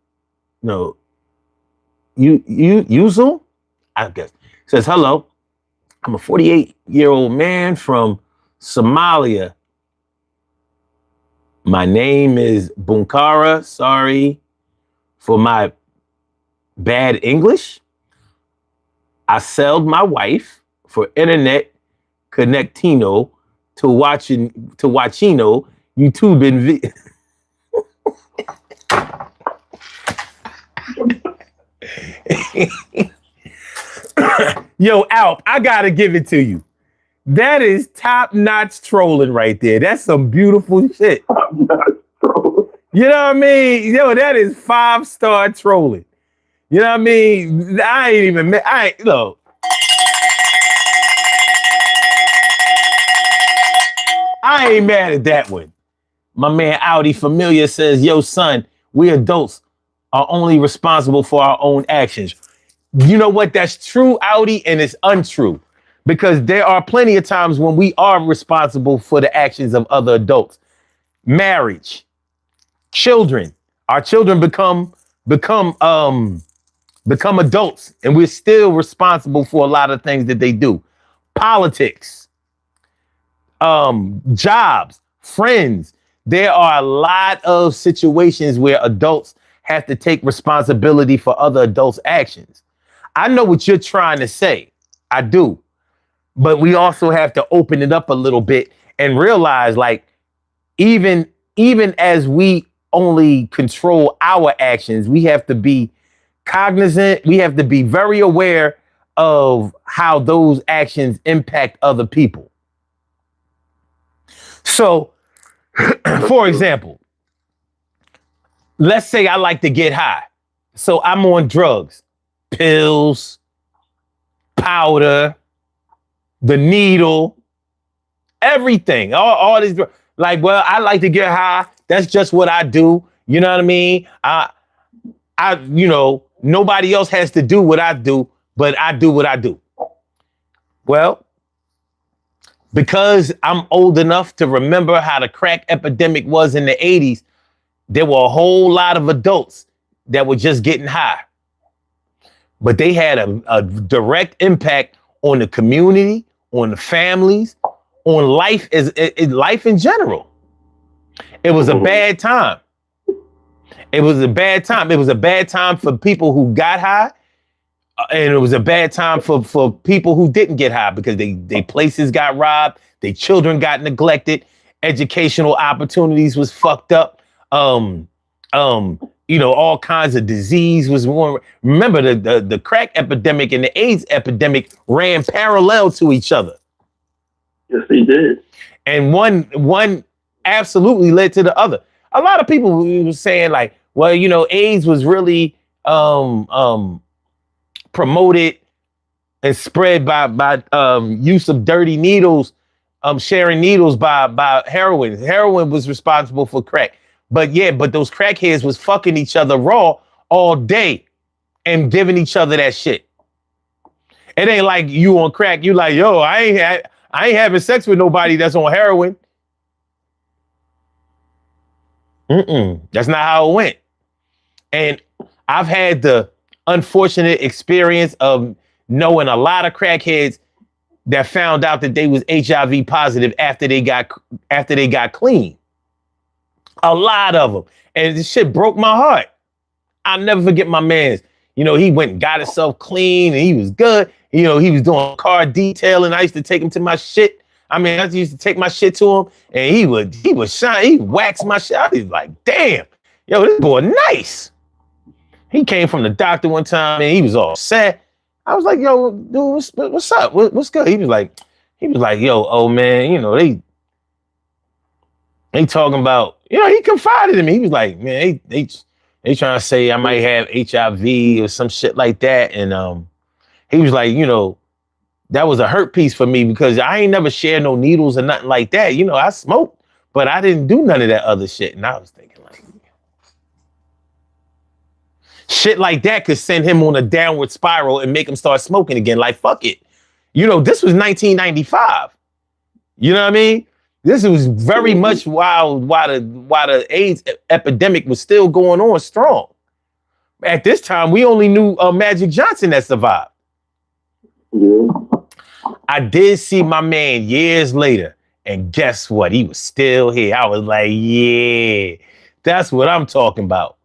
Speaker 1: I guess, says, hello, I'm a 48-year-old man from Somalia. My name is Bunkara. Sorry for my bad English. I sold my wife for internet connectino to watchino YouTube and Yo, Alp, I gotta give it to you. That is top-notch trolling right there. That's some beautiful shit. You know what I mean? Yo, that is 5-star trolling. You know what I mean? I ain't mad at that one. My man Audi Familiar says, yo, son, we adults are only responsible for our own actions. You know what? That's true, Audi, and it's untrue. Because there are plenty of times when we are responsible for the actions of other adults. Marriage, children. Our children become adults, and we're still responsible for a lot of things that they do. Politics, jobs, friends. There are a lot of situations where adults have to take responsibility for other adults' actions. I know what you're trying to say. I do. But we also have to open it up a little bit and realize, like, even as we only control our actions, we have to be cognizant. We have to be very aware of how those actions impact other people. So, for example, let's say I like to get high. So I'm on drugs, pills, powder, the needle, everything, all these, like, well, I like to get high. That's just what I do. You know what I mean? Nobody else has to do what I do, but I do what I do. Well, because I'm old enough to remember how the crack epidemic was in the 80s, there were a whole lot of adults that were just getting high. But they had a direct impact on the community, on the families, on life life in general. It was a bad time. It was a bad time. It was a bad time for people who got high, and it was a bad time for people who didn't get high because they places got robbed, their children got neglected, educational opportunities was fucked up. All kinds of disease was more. Remember, the crack epidemic and the AIDS epidemic ran parallel to each other.
Speaker 3: Yes, they did. And
Speaker 1: one absolutely led to the other. A lot of people were saying, like, well, AIDS was really promoted and spread by use of dirty needles, sharing needles by heroin. Heroin was responsible for crack. But those crackheads was fucking each other raw all day and giving each other that shit. It ain't like you on crack. You like, yo, I I ain't having sex with nobody that's on heroin. That's not how it went. And I've had the unfortunate experience of knowing a lot of crackheads that found out that they was HIV positive after they got clean. A lot of them. And this shit broke my heart. I'll never forget my man's. He went and got himself clean and he was good. He was doing car detailing. I used to take him to my shit. I used to take my shit to him and he was shine. He waxed my shit. I was like, damn, yo, this boy nice. He came from the doctor one time and he was all sad. I was like, yo, dude, what's up? What's good? He was like, yo, oh man, they talking about, he confided in me. He was like, man, they trying to say I might have HIV or some shit like that. And he was like, that was a hurt piece for me because I ain't never shared no needles or nothing like that. I smoked, but I didn't do none of that other shit. And I was thinking like, shit like that could send him on a downward spiral and make him start smoking again. Like, fuck it. This was 1995. You know what I mean? This was very much while the AIDS epidemic was still going on strong. At this time, we only knew Magic Johnson that survived.
Speaker 3: Yeah.
Speaker 1: I did see my man years later, and guess what? He was still here. I was like, yeah, that's what I'm talking about.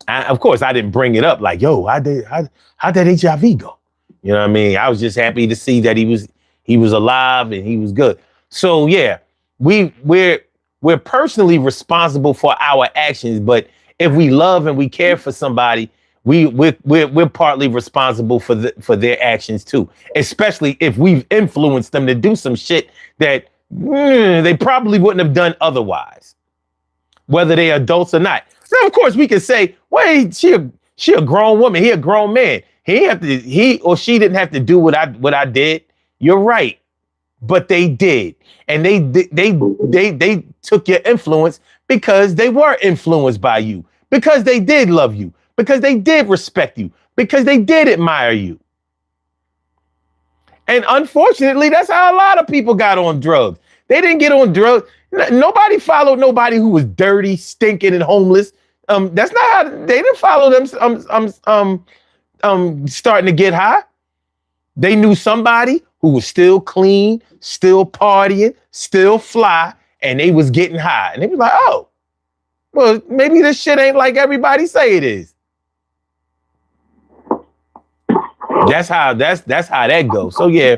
Speaker 1: Of course, I didn't bring it up like, yo, how'd that HIV go? You know what I mean? I was just happy to see that he was alive and he was good. So yeah, we're personally responsible for our actions, but if we love and we care for somebody, we're partly responsible for their actions too. Especially if we've influenced them to do some shit that they probably wouldn't have done otherwise, whether they're adults or not. Now, of course, we can say, "Wait, she a grown woman. He a grown man. He or she didn't have to do what I did." You're right, but they did, and they took your influence because they were influenced by you, because they did love you, because they did respect you, because they did admire you. And unfortunately, that's how a lot of people got on drugs. They didn't get on drugs. Nobody followed nobody who was dirty, stinking, and homeless. That's not how they didn't follow them. Starting to get high. They knew somebody who was still clean, still partying, still fly, and they was getting high. And they was like, oh, well, maybe this shit ain't like everybody say it is. That's how that goes. So yeah,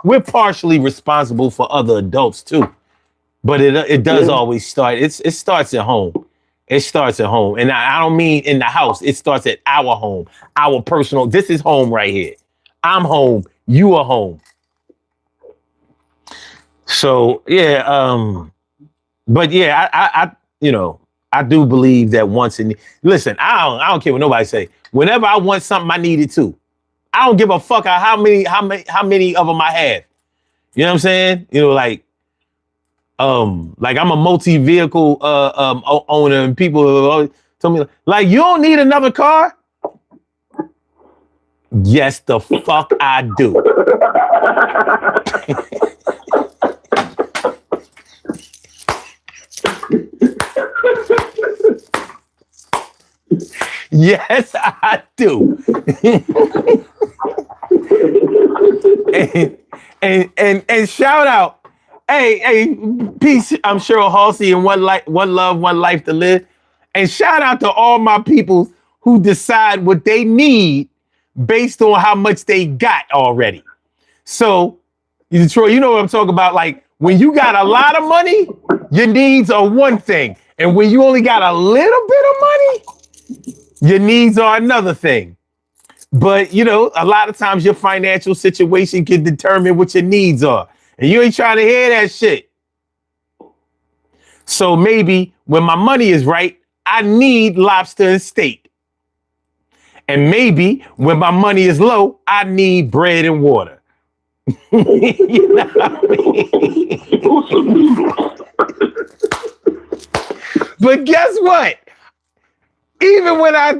Speaker 1: we're partially responsible for other adults too. But it does always start. It starts at home. It starts at home. And I don't mean in the house. It starts at our home, our personal. This is home right here. I'm home. You are home. So yeah, but yeah, I do believe that listen, I don't care what nobody say. Whenever I want something, I need it too. I don't give a fuck how many of them I have. You know what I'm saying? Like I'm a multi-vehicle owner, and people always tell me like, you don't need another car. Yes, the fuck I do. Yes, I do. and shout out. Hey, peace. I'm Cheryl Halsey and one love, one life to live. And shout out to all my people who decide what they need based on how much they got already. So, Troy, you know what I'm talking about? Like, when you got a lot of money, your needs are one thing. And when you only got a little bit of money, your needs are another thing. But, a lot of times your financial situation can determine what your needs are. And you ain't trying to hear that shit. So maybe when my money is right, I need lobster and steak. And maybe when my money is low, I need bread and water. You know what I mean? But guess what? Even when I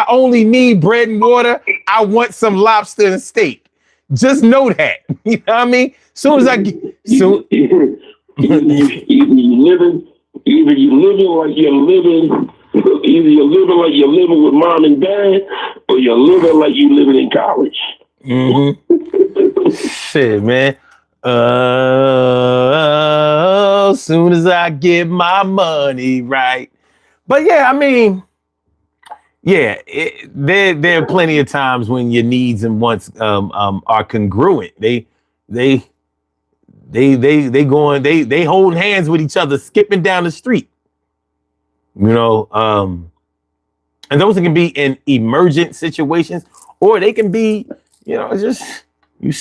Speaker 1: only need bread and water, I want some lobster and steak. Just know that. You know what I mean? Soon as I get, so
Speaker 3: Either you living like you're living, either you're living like you're living with mom and dad, or you're living like you living in college.
Speaker 1: shit, man. Soon as I get my money right. But yeah, I mean, yeah, there are plenty of times when your needs and wants are congruent. They they holding hands with each other, skipping down the street. You know, and those can be in emergent situations, or they can be, you know, just you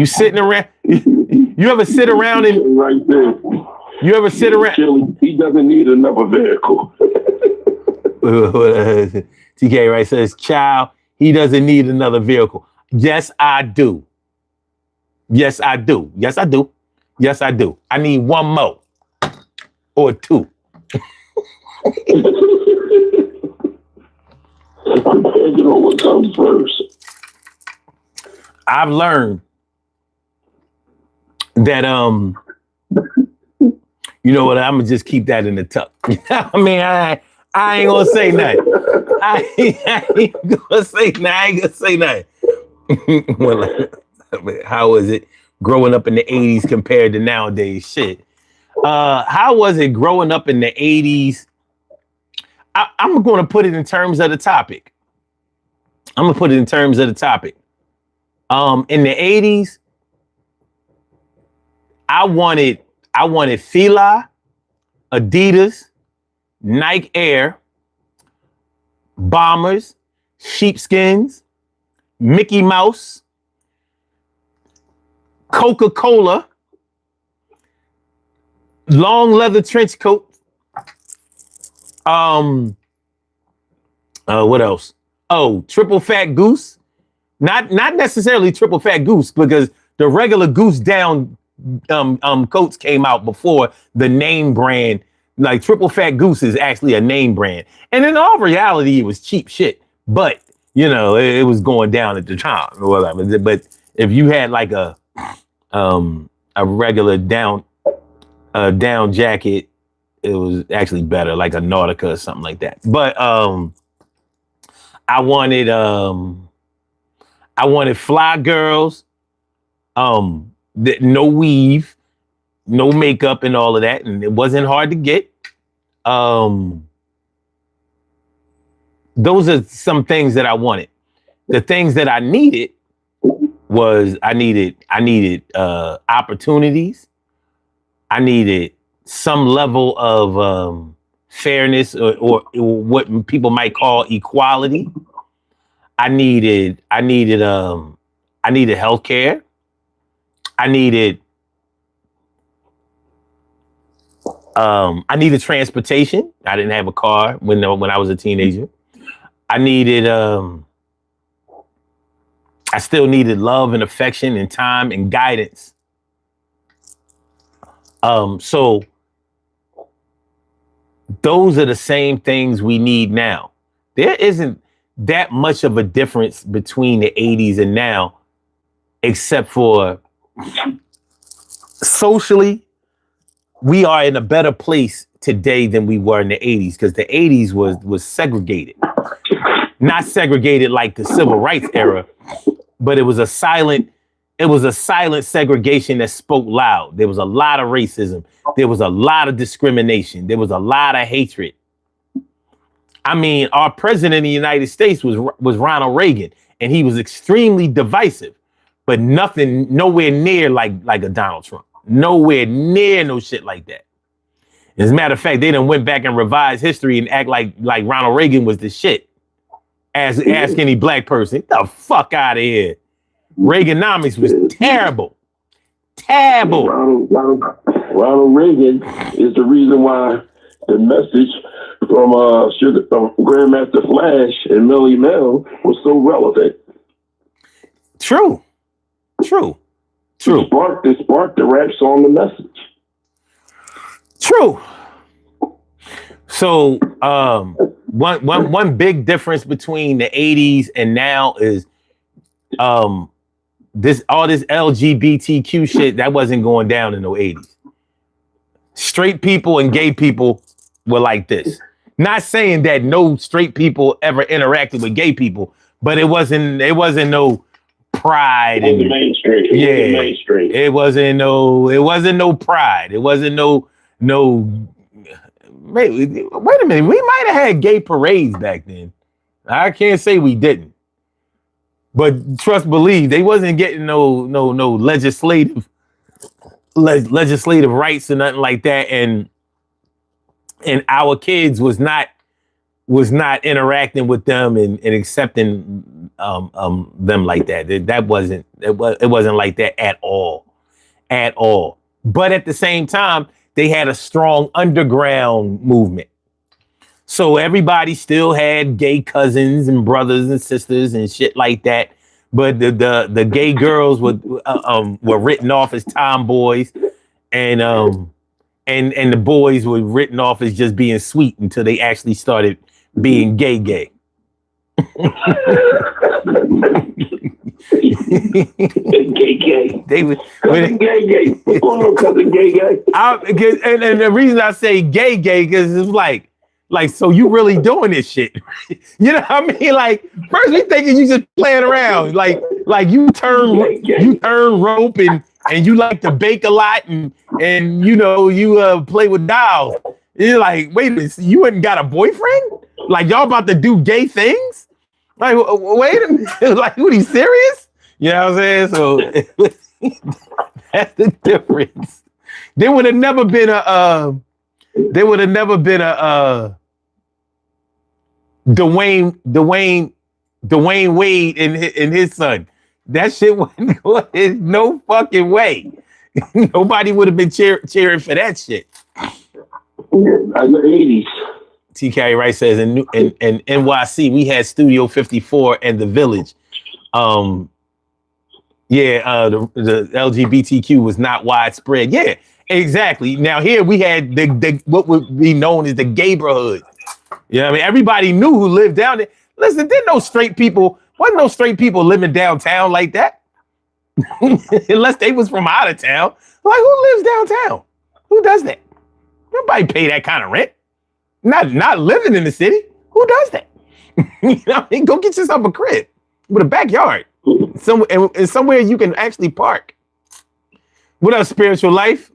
Speaker 1: sitting around. You ever sit around and
Speaker 3: right there.
Speaker 1: You ever sit around?
Speaker 3: He doesn't need another vehicle.
Speaker 1: TK right says, child, he doesn't need another vehicle. Yes, I do. Yes, I do. Yes, I do. Yes, I do. I need one more or two.
Speaker 3: Depending on what comes first.
Speaker 1: I've learned that you know what, I'm gonna just keep that in the tuck. I mean, I ain't gonna say nothing. I ain't gonna say nothing. Well, how was it growing up in the 80s compared to nowadays? Shit. How was it growing up in the 80s? I'm gonna put it in terms of the topic. In the 80s, I wanted Fila, Adidas, Nike Air, Bombers, sheepskins, Mickey Mouse, Coca-Cola, long leather trench coat. What else? Oh, triple fat goose. Not necessarily triple fat goose, because the regular goose down coats came out before the name brand. Like triple fat goose is actually a name brand, and in all reality, it was cheap shit. But you know, it was going down at the time or whatever. But if you had like a regular down jacket, it was actually better, like a Nautica or something like that. But I wanted fly girls, no weave, no makeup and all of that, and it wasn't hard to get. Those are some things that I wanted. The things that I needed was I needed opportunities. I needed some level of fairness or what people might call equality. I needed healthcare. I needed transportation. I didn't have a car when I was a teenager. I still needed love and affection and time and guidance. So those are the same things we need now. There isn't that much of a difference between the 80s and now, except for socially, we are in a better place today than we were in the 80s, because the 80s was segregated. Not segregated like the civil rights era, but it was a silent segregation that spoke loud. There was a lot of racism. There was a lot of discrimination. There was a lot of hatred. I mean, our president of the United States was Ronald Reagan, and he was extremely divisive, but nowhere near like a Donald Trump. Nowhere near no shit like that. As a matter of fact, they done went back and revised history and act like Ronald Reagan was the shit. Ask any black person, get the fuck out of here. Reaganomics was terrible. Terrible.
Speaker 3: Ronald Reagan is the reason why the message from Grandmaster Flash and Melly Mel was so relevant.
Speaker 1: True.
Speaker 3: It sparked the rap song The Message.
Speaker 1: True. So one big difference between the 80s and now is all this LGBTQ shit that wasn't going down in the 80s. Straight people and gay people were like this. Not saying that no straight people ever interacted with gay people, but it wasn't no pride.
Speaker 3: It wasn't mainstream.
Speaker 1: It wasn't no pride. It wasn't no. Wait a minute. We might have had gay parades back then. I can't say we didn't. But trust, believe, they wasn't getting no legislative rights or nothing like that, and our kids was not interacting with them and accepting them like that. It wasn't like that at all. But at the same time, they had a strong underground movement. So everybody still had gay cousins and brothers and sisters and shit like that. But the gay girls were written off as tomboys, and the boys were written off as just being sweet until they actually started being gay.
Speaker 3: Gay.
Speaker 1: They were
Speaker 3: gay. What's going on, cousin gay?
Speaker 1: And the reason I say gay because it's like, so you really doing this shit? You know what I mean? Like, first we thinking you just playing around, like you turn rope and you like to bake a lot and you play with dolls. You're like, wait a minute, you ain't got a boyfriend? Like y'all about to do gay things? Like, wait a minute, like, what, are you serious? You know what I'm saying? So that's the difference. There would have never been a Dwayne Wade and his son. That shit wasn't going, no fucking way. Nobody would have been cheering for that shit.
Speaker 3: In the 80s.
Speaker 1: TK Wright says in NYC we had Studio 54 and the Village. The LGBTQ was not widespread. Yeah, exactly. Now here we had the what would be known as the gayborhood. You know what I mean? Everybody knew who lived down there. Listen, wasn't no straight people living downtown like that. Unless they was from out of town. Like, who lives downtown? Who does that? Nobody pay that kind of rent. Not living in the city. Who does that? You know what I mean? Go get yourself a crib with a backyard. Somewhere you can actually park. What up, Spiritual Life?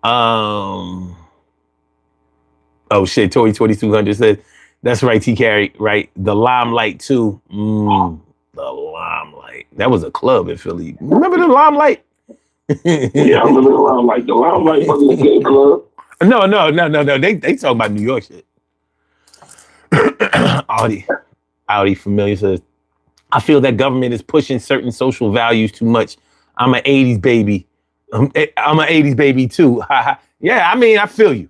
Speaker 1: Oh shit, Tory 2200 says, that's right, TK, right? The Limelight too. The Limelight. That was a club in Philly. Remember the Limelight?
Speaker 3: Yeah, I remember the Limelight. The Limelight wasn't a gay club.
Speaker 1: No. They talk about New York shit. Audi Familiar says, I feel that government is pushing certain social values too much. I'm an 80s baby. I'm an 80s baby too. Yeah, I mean, I feel you.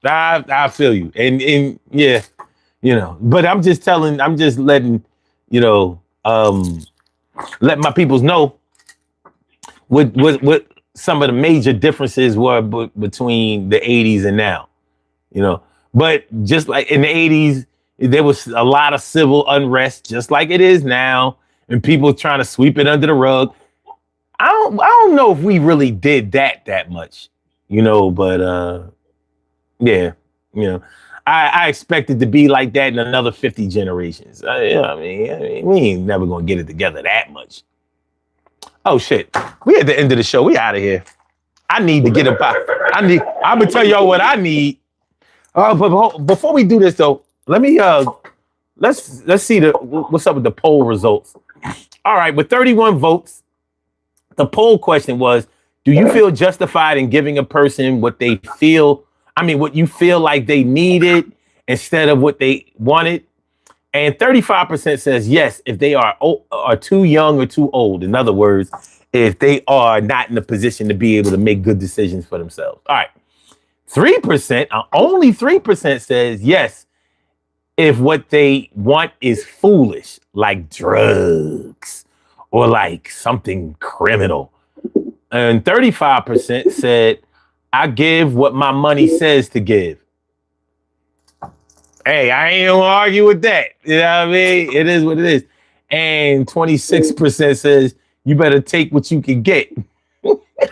Speaker 1: I feel you. And yeah, but I'm just letting, let my peoples know what some of the major differences were between the 80s and now, but just like in the 80s, there was a lot of civil unrest, just like it is now, and people trying to sweep it under the rug. I don't know if we really did that much, but yeah, I expect it to be like that in another 50 generations. I mean, we ain't never gonna get it together that much. Oh shit, we at the end of the show. We out of here. I need to get a box. I'm gonna tell y'all what I need. But before we do this though, let me let's see what's up with the poll results. All right, with 31 votes, the poll question was, do you feel justified in giving a person what you feel like they needed instead of what they wanted? And 35% says yes, if they are too young or too old. In other words, if they are not in a position to be able to make good decisions for themselves. All right. 3%, only 3% says yes, if what they want is foolish, like drugs or like something criminal. And 35% said, I give what my money says to give. Hey, I ain't gonna argue with that. You know what I mean? It is what it is. And 26% says you better take what you can get.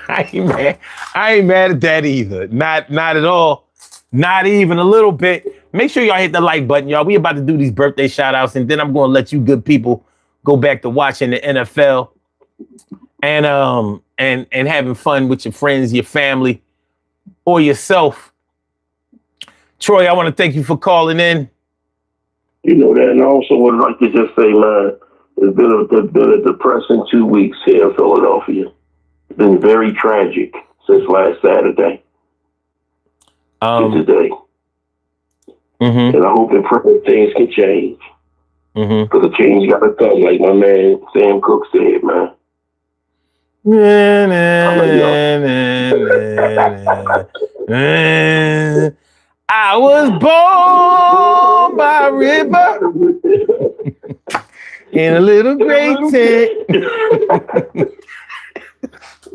Speaker 1: I ain't mad. I ain't mad at that either. Not at all. Not even a little bit. Make sure y'all hit the like button, y'all. We about to do these birthday shout outs, and then I'm gonna let you good people go back to watching the NFL and having fun with your friends, your family, or yourself. Troy, I want to thank you for calling in.
Speaker 3: You know that, and I also would like to just say, man, it's been a depressing 2 weeks here in Philadelphia. It's been very tragic since last Saturday to today.
Speaker 1: Mm-hmm.
Speaker 3: And I hope and pray that things can change.
Speaker 1: Mm-hmm.
Speaker 3: Because the change got to come, like my man Sam Cooke said, man.
Speaker 1: I was born by a river in a little gray tent.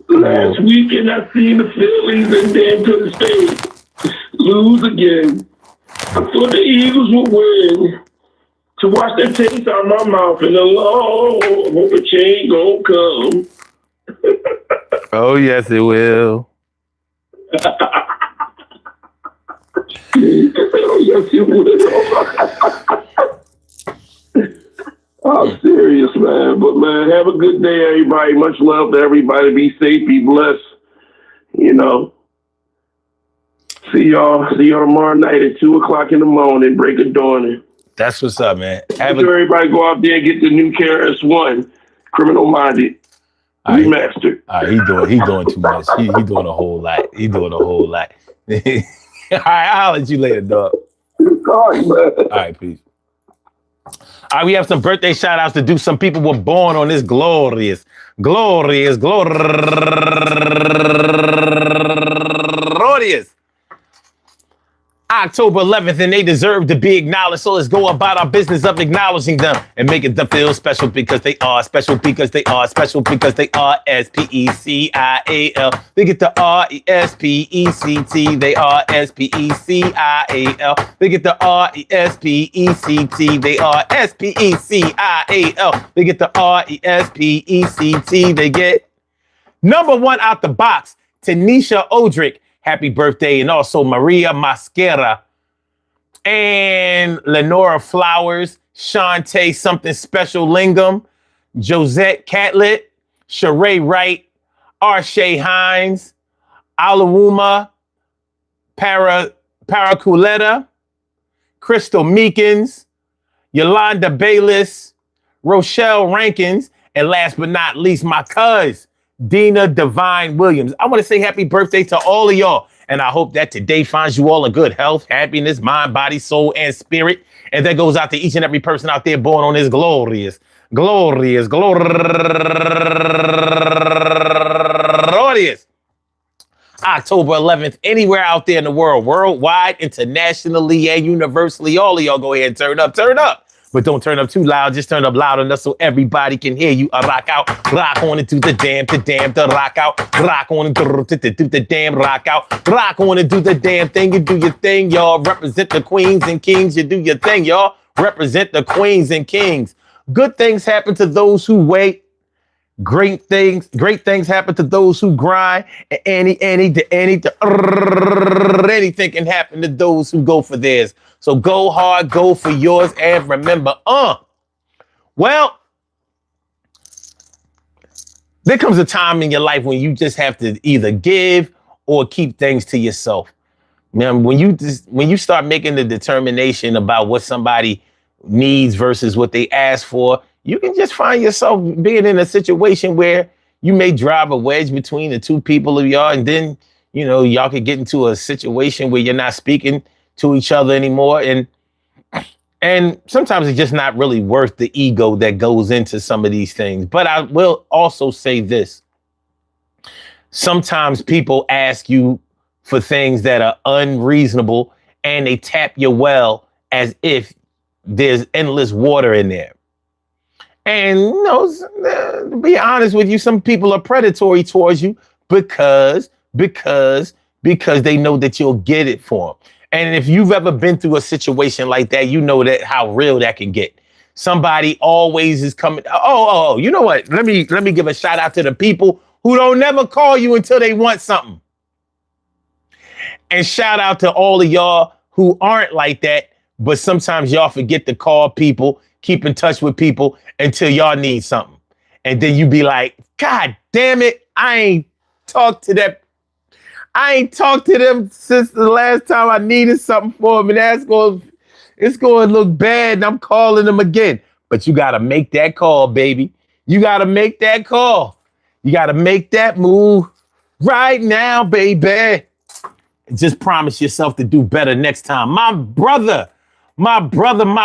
Speaker 3: Last weekend, I seen the Phillies and Dan to the state lose again. I thought the Eagles would win. To watch that taste out of my mouth and alone, hope a change gon' come.
Speaker 1: Oh, yes, it will.
Speaker 3: Oh, yes, it will. I'm serious, man. But, man, have a good day, everybody. Much love to everybody. Be safe, be blessed. You know. See y'all tomorrow night at 2:00 in the morning, break of dawn.
Speaker 1: That's what's up, man.
Speaker 3: Everybody go out there and get the new KRS-One, Criminal Minded, remastered.
Speaker 1: He doing too much. He doing a whole lot. All right, I'll let you later, dog.
Speaker 3: Sorry, man.
Speaker 1: All right, peace. All right, we have some birthday shout outs to do. Some people were born on this glorious October 11th, and they deserve to be acknowledged. So let's go about our business of acknowledging them and making them feel special because they are special because they are special because they are SPECIAL. They get the RESPECT. They are SPECIAL. They get the RESPECT. They are SPECIAL. They get the RESPECT. They get number one out the box, Tanisha Odrick. Happy birthday. And also Maria Mascara and Lenora Flowers, Shantae Something Special Lingam, Josette Catlett, Sheree Wright, Arshay Hines, Alawuma Paraculeta, Crystal Meekins, Yolanda Bayless, Rochelle Rankins, and last but not least, my cuz, Dina Divine Williams. I want to say happy birthday to all of y'all. And I hope that today finds you all in good health, happiness, mind, body, soul, and spirit. And that goes out to each and every person out there born on this glorious October 11th, anywhere out there in the world, worldwide, internationally, and universally. All of y'all go ahead and turn up. But don't turn up too loud. Just turn up loud enough so everybody can hear you. Rock out, rock on into the damn, the rock out, rock on and do the damn, rock out, rock on and do the damn thing. You do your thing, y'all. Represent the queens and kings. You do your thing, y'all. Represent the queens and kings. Good things happen to those who wait. Great things happen to those who grind. And anything can happen to those who go for theirs. So go hard, go for yours, and remember, well, there comes a time in your life when you just have to either give or keep things to yourself. Man, when you start making the determination about what somebody needs versus what they ask for, you can just find yourself being in a situation where you may drive a wedge between the two people of y'all, and then, you know, y'all could get into a situation where you're not speaking to each other anymore. And sometimes it's just not really worth the ego that goes into some of these things. But I will also say this. Sometimes people ask you for things that are unreasonable and they tap your well as if there's endless water in there. And, you know, to be honest with you, some people are predatory towards you because they know that you'll get it for them. And if you've ever been through a situation like that, you know that how real that can get. Somebody always is coming. Oh, you know what? Let me give a shout out to the people who don't never call you until they want something. And shout out to all of y'all who aren't like that, but sometimes y'all forget to call people, keep in touch with people until y'all need something. And then you be like, God damn it, I ain't talked to them since the last time I needed something for them. And it's going to look bad and I'm calling them again. But you got to make that call, baby. You got to make that call. You got to make that move right now, baby. Just promise yourself to do better next time. My brother, my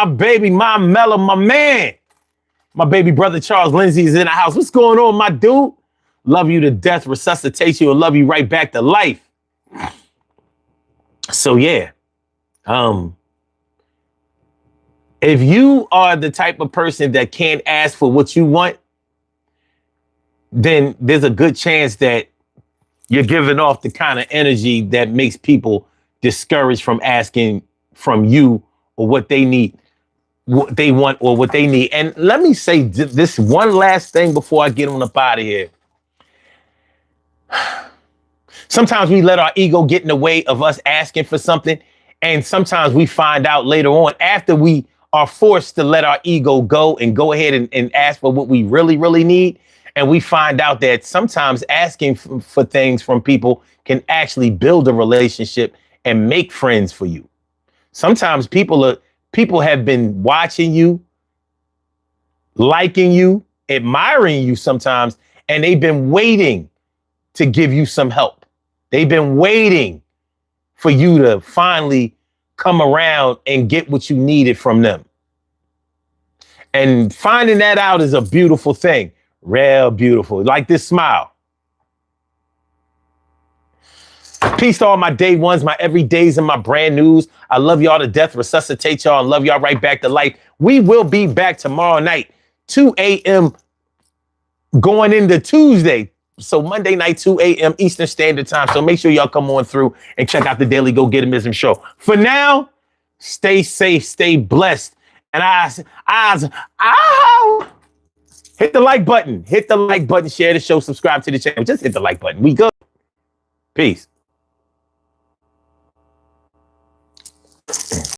Speaker 1: baby, my Mellow, my man. My baby brother Charles Lindsay is in the house. What's going on, my dude? Love you to death, resuscitate you, and love you right back to life. So yeah. If you are the type of person that can't ask for what you want, then there's a good chance that you're giving off the kind of energy that makes people discouraged from asking from you or what they need, what they want or what they need. And let me say this one last thing before I get on up out of here. Sometimes we let our ego get in the way of us asking for something. And sometimes we find out later on after we are forced to let our ego go and go ahead and ask for what we really, really need. And we find out that sometimes asking for things from people can actually build a relationship and make friends for you. Sometimes people have been watching you, liking you, admiring you sometimes, and they've been waiting to give you some help. They've been waiting for you to finally come around and get what you needed from them. And finding that out is a beautiful thing. Real beautiful. Like this smile. Peace to all my day ones, my everydays, and my brand news. I love y'all to death, resuscitate y'all, and love y'all right back to life. We will be back tomorrow night, 2 a.m. going into Tuesday. So Monday night, 2 a.m. Eastern Standard Time. So make sure y'all come on through and check out the Daily Go Getimism show. For now, stay safe, stay blessed. And hit the like button. Hit the like button, share the show, subscribe to the channel. Just hit the like button. We good. Peace.